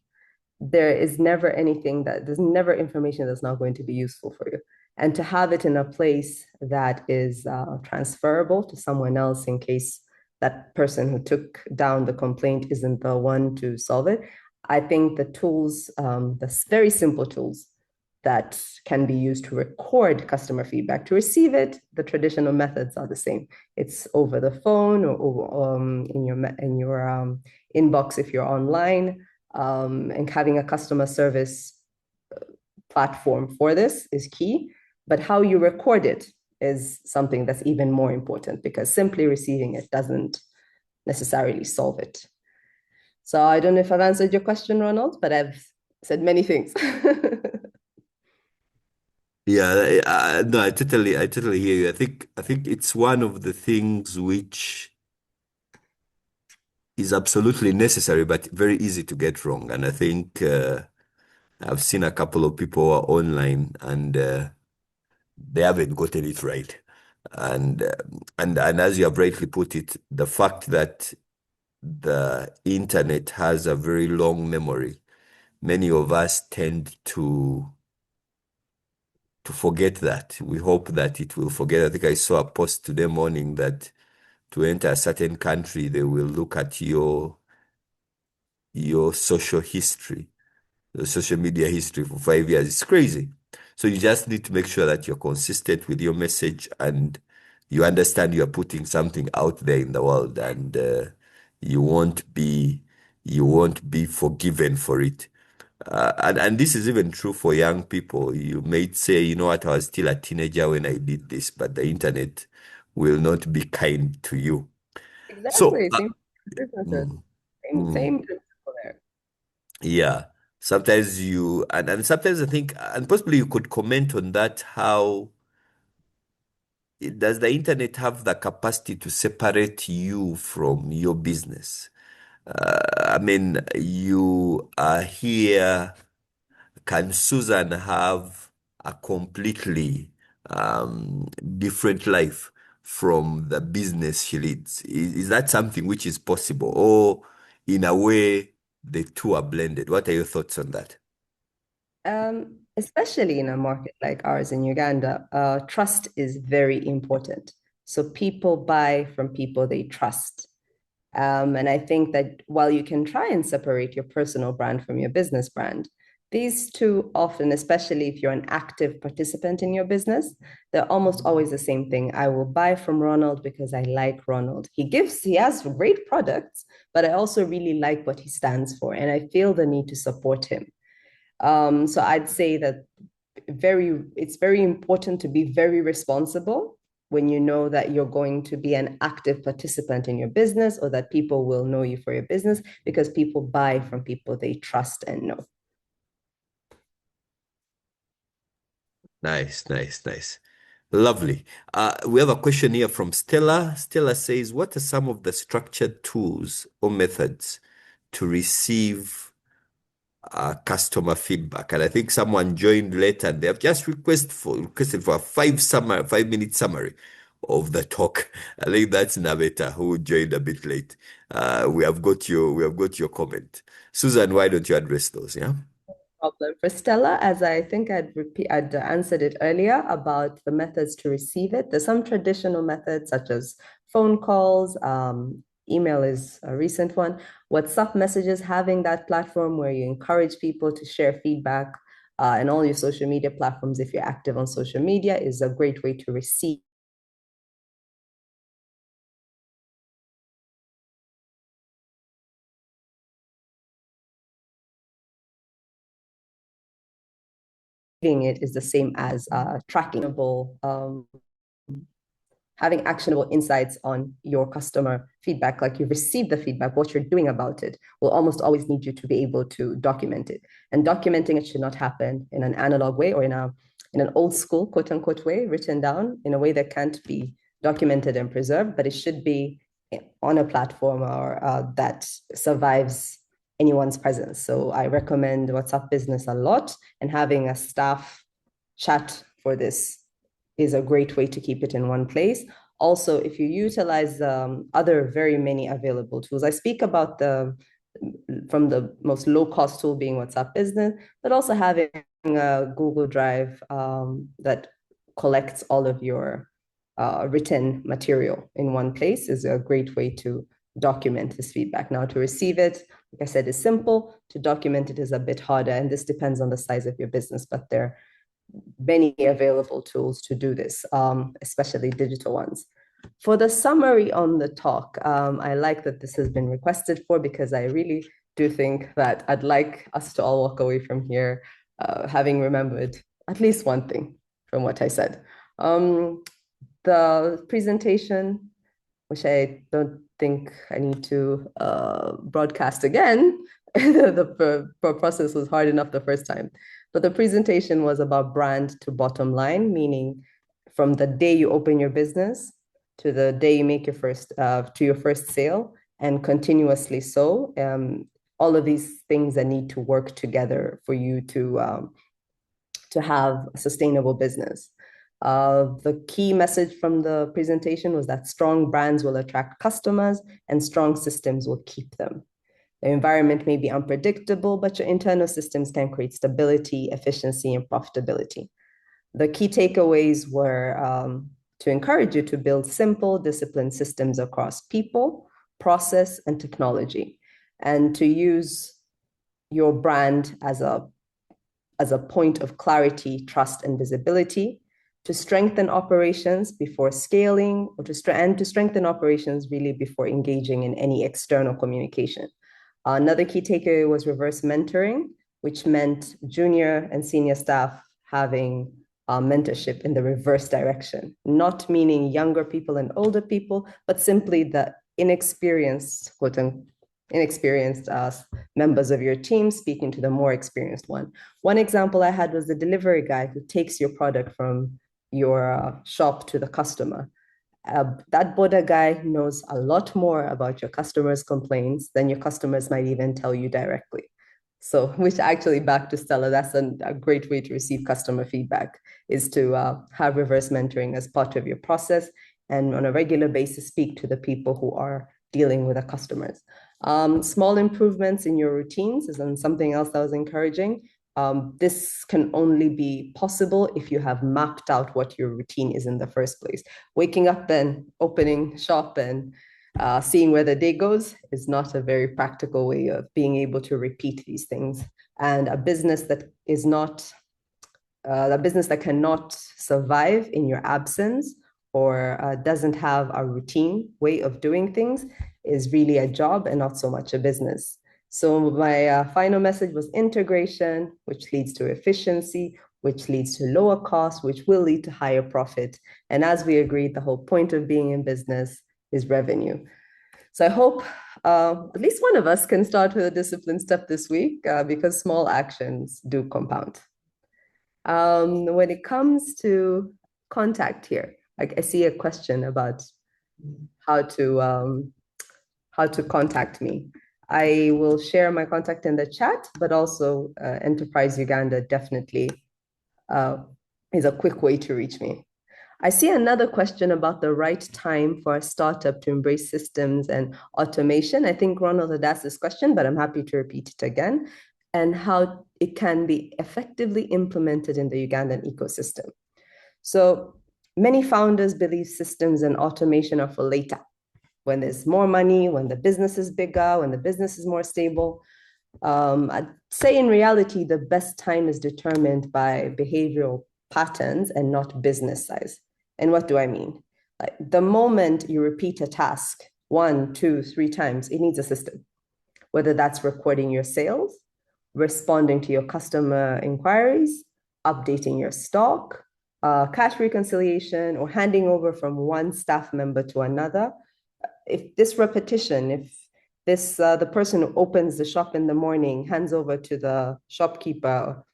There's never information that's not going to be useful for you. And to have it in a place that is transferable to someone else in case that person who took down the complaint isn't the one to solve it. I think the tools, the very simple tools that can be used to record customer feedback. To receive it, the traditional methods are the same. It's over the phone or in your inbox if you're online, and having a customer service platform for this is key. But how you record it is something that's even more important, because simply receiving it doesn't necessarily solve it. So I don't know if I've answered your question, Ronald, but I've said many things. Yeah, no, I totally hear you. I think it's one of the things which is absolutely necessary, but very easy to get wrong. And I think I've seen a couple of people who are online and they haven't gotten it right. And and as you have rightly put it, the fact that the internet has a very long memory, many of us tend to forget that. We hope that it will forget. I think I saw a post today morning that to enter a certain country, they will look at your social history, the social media history for 5 years. It's crazy. So you just need to make sure that you're consistent with your message and you understand you're putting something out there in the world, and you won't be you won't be forgiven for it. And this is even true for young people. You may say, you know what, I was still a teenager when I did this, but the internet will not be kind to you. So, Exactly. Same businesses. mm, Same mm, principle there. yeah, sometimes and sometimes I think, and possibly you could comment on that, how does the internet have the capacity to separate you from your business? I mean, you are here. Can Susan have a completely different life from the business she leads? Is that something which is possible? Or in a way, the two are blended? What are your thoughts on that? Especially in a market like ours in Uganda, trust is very important. So people buy from people they trust. And I think that while you can try and separate your personal brand from your business brand, these two often, especially if you're an active participant in your business, they're almost always the same thing. I will buy from Ronald because I like Ronald. He has great products, but I also really like what he stands for, and I feel the need to support him. So I'd say that it's very important to be very responsible when you know that you're going to be an active participant in your business, or that people will know you for your business, because people buy from people they trust and know. Nice, nice, nice. Lovely. We have a question here from Stella. Stella says, what are some of the structured tools or methods to receive customer feedback? And I think someone joined late and they have just requested for a 5 minute summary of the talk. I think that's Naveta who joined a bit late. We have got your comment. Susan, why don't you address those? Yeah. Problem for Stella, as I think I'd answered it earlier about the methods to receive it. There's some traditional methods such as phone calls, email is a recent one, WhatsApp messages, having that platform where you encourage people to share feedback, and all your social media platforms, if you're active on social media, is a great way to receive it is the same as having actionable insights on your customer feedback. Like, you receive the feedback, what you're doing about it will almost always need you to be able to document it. And documenting it should not happen in an analog way, or in an old school, quote unquote, way, written down in a way that can't be documented and preserved, but it should be on a platform or that survives anyone's presence. So I recommend WhatsApp Business a lot, and having a staff chat for this is a great way to keep it in one place. Also, if you utilize other very many available tools, I speak about from the most low cost tool being WhatsApp Business, but also having a Google Drive that collects all of your written material in one place is a great way to document this feedback. Now, to receive it, like I said, is simple. To document it is a bit harder, and this depends on the size of your business, but they're many available tools to do this, especially digital ones. For the summary on the talk, I like that this has been requested for, because I really do think that I'd like us to all walk away from here having remembered at least one thing from what I said. The presentation, which I don't think I need to broadcast again. The process was hard enough the first time. But the presentation was about brand to bottom line, meaning from the day you open your business to the day you make your first sale, and continuously so. All of these things that need to work together for you to have a sustainable business. The key message from the presentation was that strong brands will attract customers and strong systems will keep them. The environment may be unpredictable, but your internal systems can create stability, efficiency, and profitability. The key takeaways were to encourage you to build simple, disciplined systems across people, process, and technology, and to use your brand as a point of clarity, trust, and visibility, to strengthen operations before scaling, and to strengthen operations really before engaging in any external communication. Another key takeaway was reverse mentoring, which meant junior and senior staff having mentorship in the reverse direction, not meaning younger people and older people, but simply the inexperienced, inexperienced members of your team speaking to the more experienced one. One example I had was the delivery guy who takes your product from your shop to the customer. That border guy knows a lot more about your customers' complaints than your customers might even tell you directly. So, which actually, back to Stella, that's a great way to receive customer feedback, is to have reverse mentoring as part of your process, and on a regular basis speak to the people who are dealing with the customers. Small improvements in your routines is something else that was encouraging. This can only be possible if you have mapped out what your routine is in the first place. Waking up and opening shop and seeing where the day goes is not a very practical way of being able to repeat these things. And a business that is not, a business that cannot survive in your absence or doesn't have a routine way of doing things is really a job and not so much a business. So my final message was integration, which leads to efficiency, which leads to lower costs, which will lead to higher profit. And as we agreed, the whole point of being in business is revenue. So I hope at least one of us can start with a discipline step this week because small actions do compound. When it comes to contact here, I see a question about how to contact me. I will share my contact in the chat, but also Enterprise Uganda definitely is a quick way to reach me. I see another question about the right time for a startup to embrace systems and automation. I think Ronald had asked this question, but I'm happy to repeat it again, and how it can be effectively implemented in the Ugandan ecosystem. So many founders believe systems and automation are for later, when there's more money, when the business is bigger, when the business is more stable. I'd say in reality, the best time is determined by behavioral patterns and not business size. And what do I mean? Like the moment you repeat a task 1, 2, 3 times, it needs a system, whether that's recording your sales, responding to your customer inquiries, updating your stock, cash reconciliation, or handing over from one staff member to another. If this repetition, if this the person who opens the shop in the morning hands over to the shopkeeper,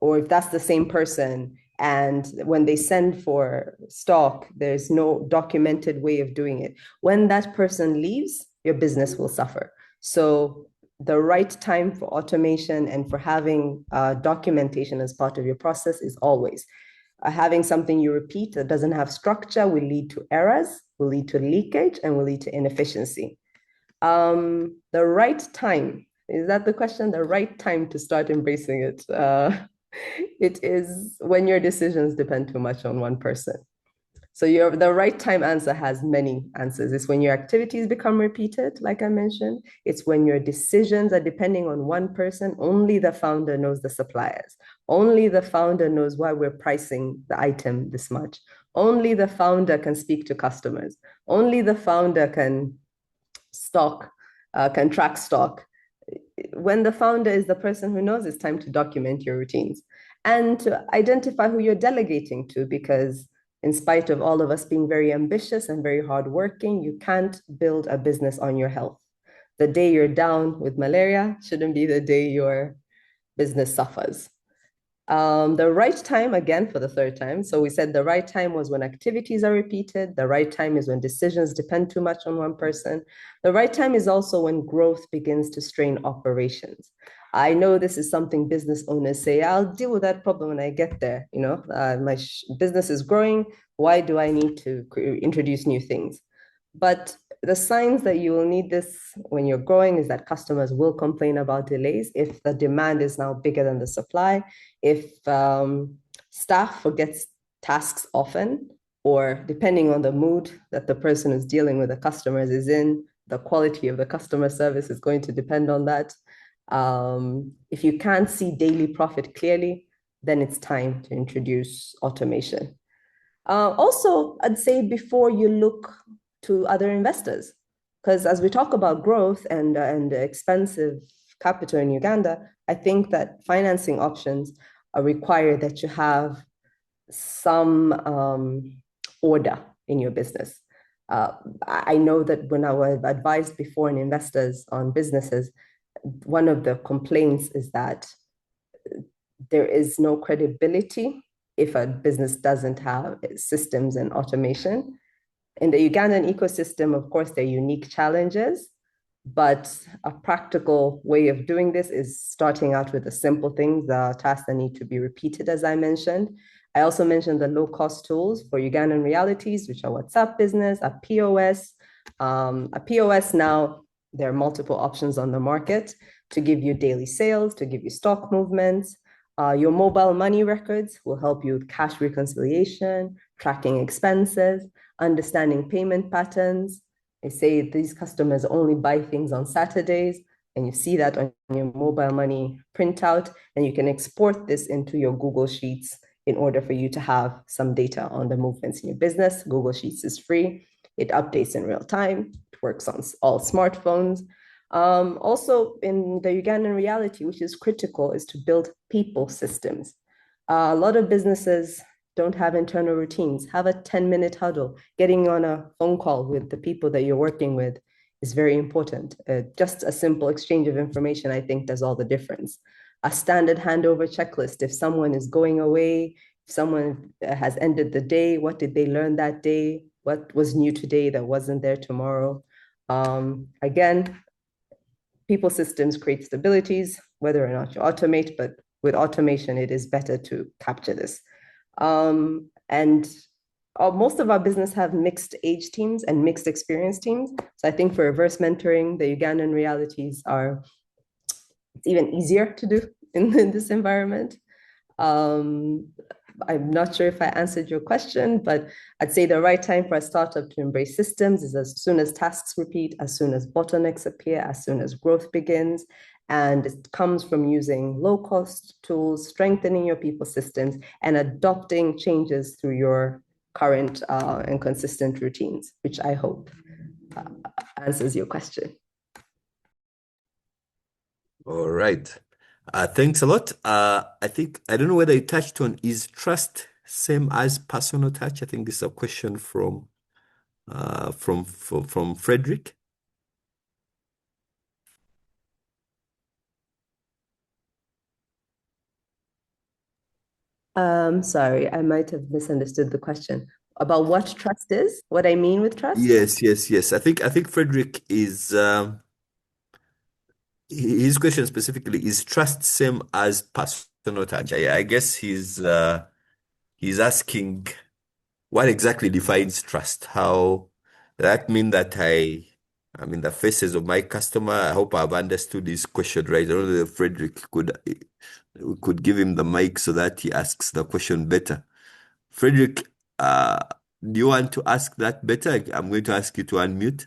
or if that's the same person, and when they send for stock, there's no documented way of doing it. When that person leaves, your business will suffer. So the right time for automation and for having documentation as part of your process is always. Having something you repeat that doesn't have structure will lead to errors, will lead to leakage, and will lead to inefficiency. The right time, is that the question? The right time to start embracing it. It is when your decisions depend too much on one person. So the right time answer has many answers. It's when your activities become repeated, like I mentioned. It's when your decisions are depending on one person. Only the founder knows the suppliers. Only the founder knows why we're pricing the item this much. Only the founder can speak to customers. Only the founder can track stock. When the founder is the person who knows, it's time to document your routines and to identify who you're delegating to, because in spite of all of us being very ambitious and very hardworking, you can't build a business on your health. The day you're down with malaria shouldn't be the day your business suffers. The right time, again, for the third time. So we said the right time was when activities are repeated. The right time is when decisions depend too much on one person. The right time is also when growth begins to strain operations. I know this is something business owners say, I'll deal with that problem when I get there. My business is growing. Why do I need to introduce new things? But the signs that you will need this when you're growing is that customers will complain about delays if the demand is now bigger than the supply, if staff forgets tasks often, or depending on the mood that the person who's dealing with the customers is in, the quality of the customer service is going to depend on that. If you can't see daily profit clearly, then it's time to introduce automation. Also, I'd say before you look to other investors, because as we talk about growth and expensive capital in Uganda, I think that financing options are required that you have some order in your business. I know that when I was advised before in investors on businesses, one of the complaints is that there is no credibility if a business doesn't have systems and automation. In the Ugandan ecosystem, of course, there are unique challenges, but a practical way of doing this is starting out with the simple things, the tasks that need to be repeated, as I mentioned. I also mentioned the low-cost tools for Ugandan realities, which are WhatsApp Business, a POS. A POS now, there are multiple options on the market to give you daily sales, to give you stock movements. Your mobile money records will help you with cash reconciliation, tracking expenses, understanding payment patterns. They say these customers only buy things on Saturdays, and you see that on your mobile money printout, and you can export this into your Google Sheets in order for you to have some data on the movements in your business. Google Sheets is free. It updates in real time. It works on all smartphones. Also, in the Ugandan reality, which is critical, is to build people systems. A lot of businesses don't have internal routines. Have a 10-minute huddle. Getting on a phone call with the people that you're working with is very important. Just a simple exchange of information, I think, does all the difference. A standard handover checklist. If someone is going away, if someone has ended the day, what did they learn that day? What was new today that wasn't there tomorrow? Again, people systems create stabilities, whether or not you automate, but with automation, it is better to capture this. And most of our business have mixed age teams and mixed experience teams. So I think for reverse mentoring, the Ugandan realities are, it's even easier to do in this environment. I'm not sure if I answered your question, but I'd say the right time for a startup to embrace systems is as soon as tasks repeat, as soon as bottlenecks appear, as soon as growth begins. And it comes from using low-cost tools, strengthening your people systems, and adopting changes through your current and consistent routines, which I hope answers your question. All right. Thanks a lot. I don't know whether you touched on, is trust same as personal touch? I think this is a question from Frederick. Sorry, I might have misunderstood the question about what trust is, what I mean with trust. Yes. I think Frederick is his question specifically, is trust same as personal touch? I guess he's asking what exactly defines trust? How that mean that I'm in the faces of my customer? I hope I've understood his question right. I don't know if Frederick could give him the mic so that he asks the question better. Frederick, Do you want to ask that better? I'm going to ask you to unmute.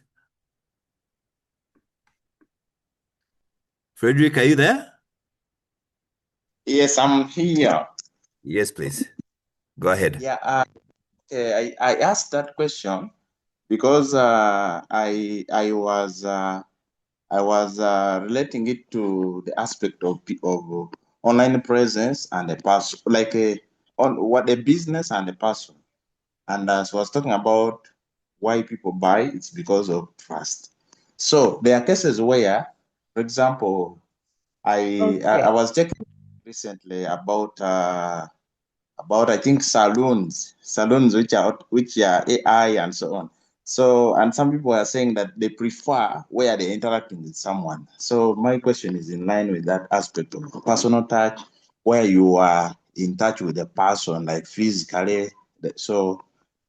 Frederick, are you there? Yes, I'm here. Yes, please. Go ahead. Yeah, I asked that question because I was relating it to the aspect of online presence and a person, like on what a business and a person. And as I was talking about why people buy, it's because of trust. So there are cases where, for example, I Okay. was checking recently about I think saloons which are AI and so on. So and some people are saying that they prefer where they're interacting with someone. So my question is in line with that aspect of personal touch, where you are in touch with the person like physically. So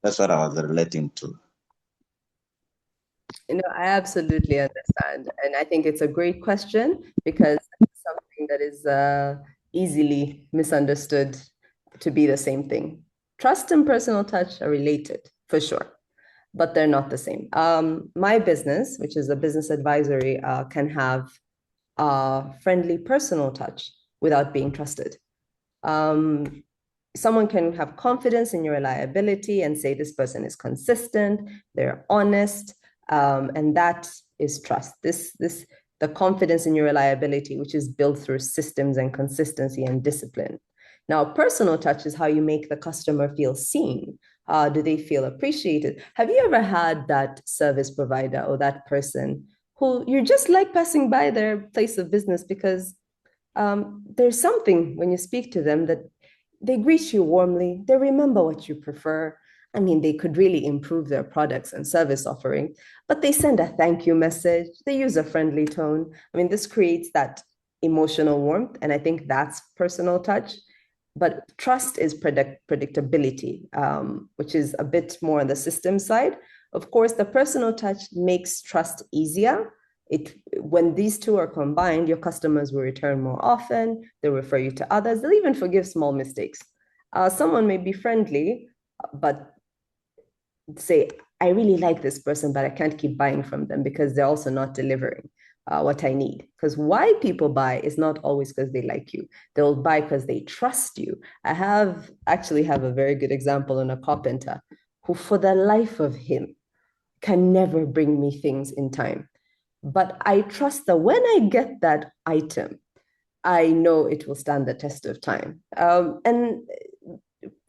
that's what I was relating to. I absolutely understand. And I think it's a great question because it's something that is easily misunderstood to be the same thing. Trust and personal touch are related for sure, but they're not the same. My business, which is a business advisory, can have friendly personal touch without being trusted. Um, Someone can have confidence in your reliability and say this person is consistent, they're honest, and that is trust. This the confidence in your reliability, which is built through systems and consistency and discipline. Now, personal touch is how you make the customer feel seen. Do they feel appreciated? Have you ever had that service provider or that person who you're just like passing by their place of business because there's something when you speak to them that they greet you warmly, they remember what you prefer. I mean, they could really improve their products and service offering, but they send a thank you message, they use a friendly tone. I mean, this creates that emotional warmth, and I think that's personal touch. But trust is predictability, which is a bit more on the system side. Of course, the personal touch makes trust easier. When these two are combined, your customers will return more often, they'll refer you to others, they'll even forgive small mistakes. Someone may be friendly, but say, I really like this person, but I can't keep buying from them because they're also not delivering what I need. Because why people buy is not always because they like you. They'll buy because they trust you. I have actually have a very good example on a carpenter who, for the life of him, can never bring me things in time. But I trust that when I get that item, I know it will stand the test of time. And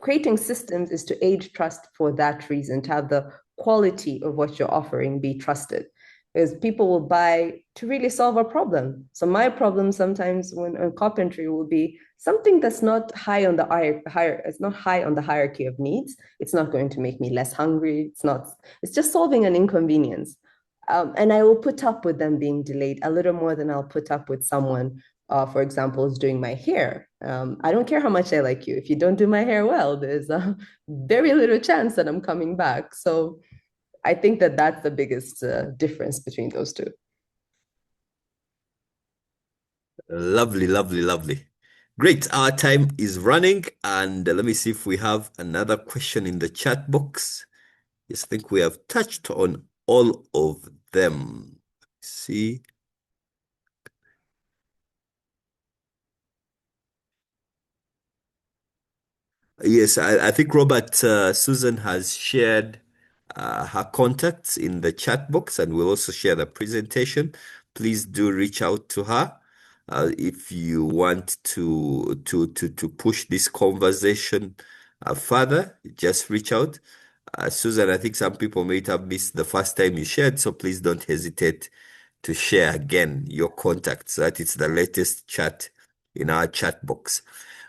creating systems is to aid trust for that reason, to have the quality of what you're offering be trusted. Because people will buy to really solve a problem. So my problem sometimes when in carpentry will be something that's not high on the higher, it's not high on the hierarchy of needs. It's not going to make me less hungry. It's just solving an inconvenience. And I will put up with them being delayed a little more than I'll put up with someone, for example, is doing my hair. I don't care how much I like you. If you don't do my hair well, there's a very little chance that I'm coming back. So I think that that's the biggest difference between those two. Lovely, lovely, lovely. Great. Our time is running, and let me see if we have another question in the chat box. Yes, I think we have touched on all of them. See. Yes, I think Robert, Susan has shared her contacts in the chat box, and we'll also share the presentation. Please do reach out to her if you want to push this conversation further. Just reach out. Susan, I think some people may have missed the first time you shared, so please don't hesitate to share again your contacts. That it's the latest chat in our chat box.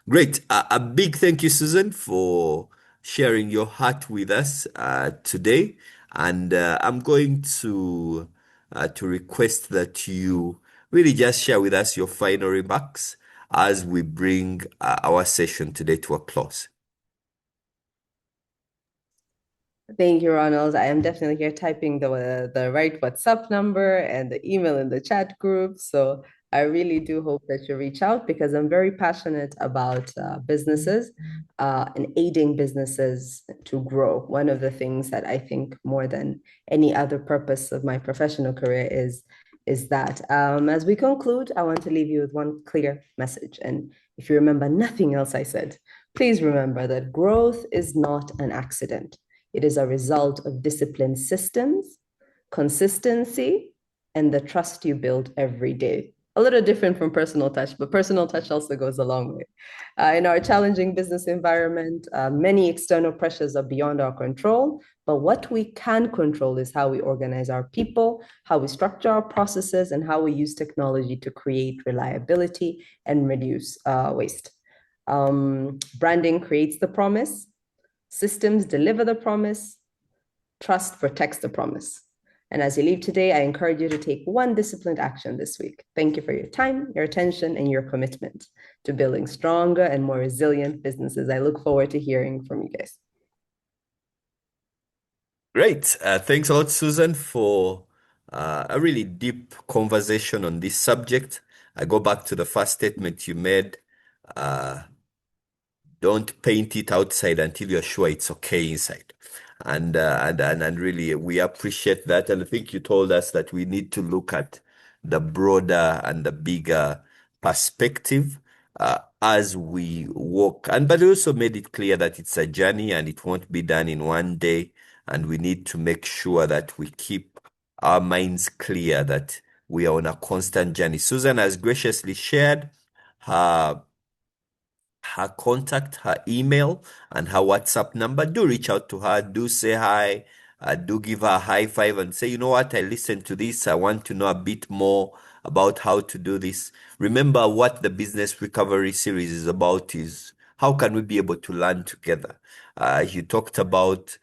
Great. A big thank you, Susan, for sharing your heart with us today. And I'm going to request that you really just share with us your final remarks as we bring our session today to a close. Thank you, Ronald. I am definitely here typing the right WhatsApp number and the email in the chat group. So I really do hope that you reach out because I'm very passionate about businesses and aiding businesses to grow. One of the things that I think more than any other purpose of my professional career is that. As we conclude, I want to leave you with one clear message. And if you remember nothing else I said, please remember that growth is not an accident. It is a result of disciplined systems, consistency, and the trust you build every day. A little different from personal touch, but personal touch also goes a long way. In our challenging business environment, many external pressures are beyond our control, but what we can control is how we organize our people, how we structure our processes, and how we use technology to create reliability and reduce waste. Branding creates the promise, systems deliver the promise, trust protects the promise. And as you leave today, I encourage you to take one disciplined action this week. Thank you for your time, your attention, and your commitment to building stronger and more resilient businesses. I look forward to hearing from you guys. Great. Thanks a lot, Susan, for a really deep conversation on this subject. I go back to the first statement you made. Don't paint it outside until you're sure it's okay inside. And really, we appreciate that. And I think you told us that we need to look at the broader and the bigger perspective as we walk. But you also made it clear that it's a journey and it won't be done in one day. And we need to make sure that we keep our minds clear that we are on a constant journey. Susan has graciously shared her contact, her email, and her WhatsApp number. Do reach out to her. Do say hi. Do give her a high five and say, you know what, I listened to this. I want to know a bit more about how to do this. Remember what the Business Recovery Series is about is how can we be able to learn together? You talked about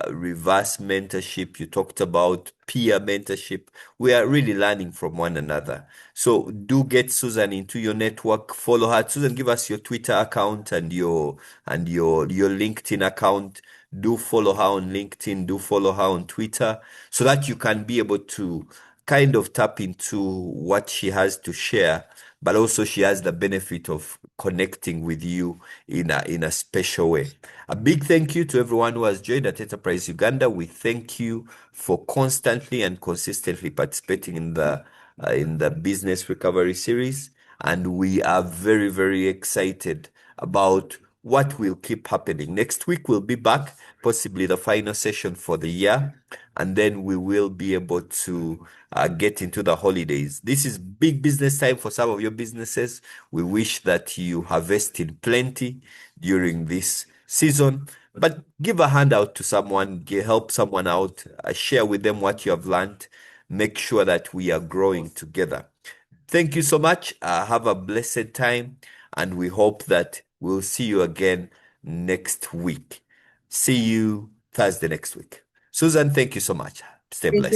reverse mentorship. You talked about peer mentorship. We are really learning from one another. So do get Susan into your network. Follow her. Susan, give us your Twitter account and your LinkedIn account. Do follow her on LinkedIn. Do follow her on Twitter so that you can be able to kind of tap into what she has to share, but also she has the benefit of connecting with you in a special way. A big thank you to everyone who has joined at Enterprise Uganda. We thank you for constantly and consistently participating in the Business Recovery Series, and we are very, very excited about what will keep happening. Next week we'll be back, possibly the final session for the year, and then we will be able to get into the holidays. This is big business time for some of your businesses. We wish that you harvest in plenty during this season, but give a handout to someone, help someone out, share with them what you have learned. Make sure that we are growing together. Thank you so much. Have a blessed time, and we hope that we'll see you again next week. See you Thursday next week. Susan, thank you so much. Stay blessed.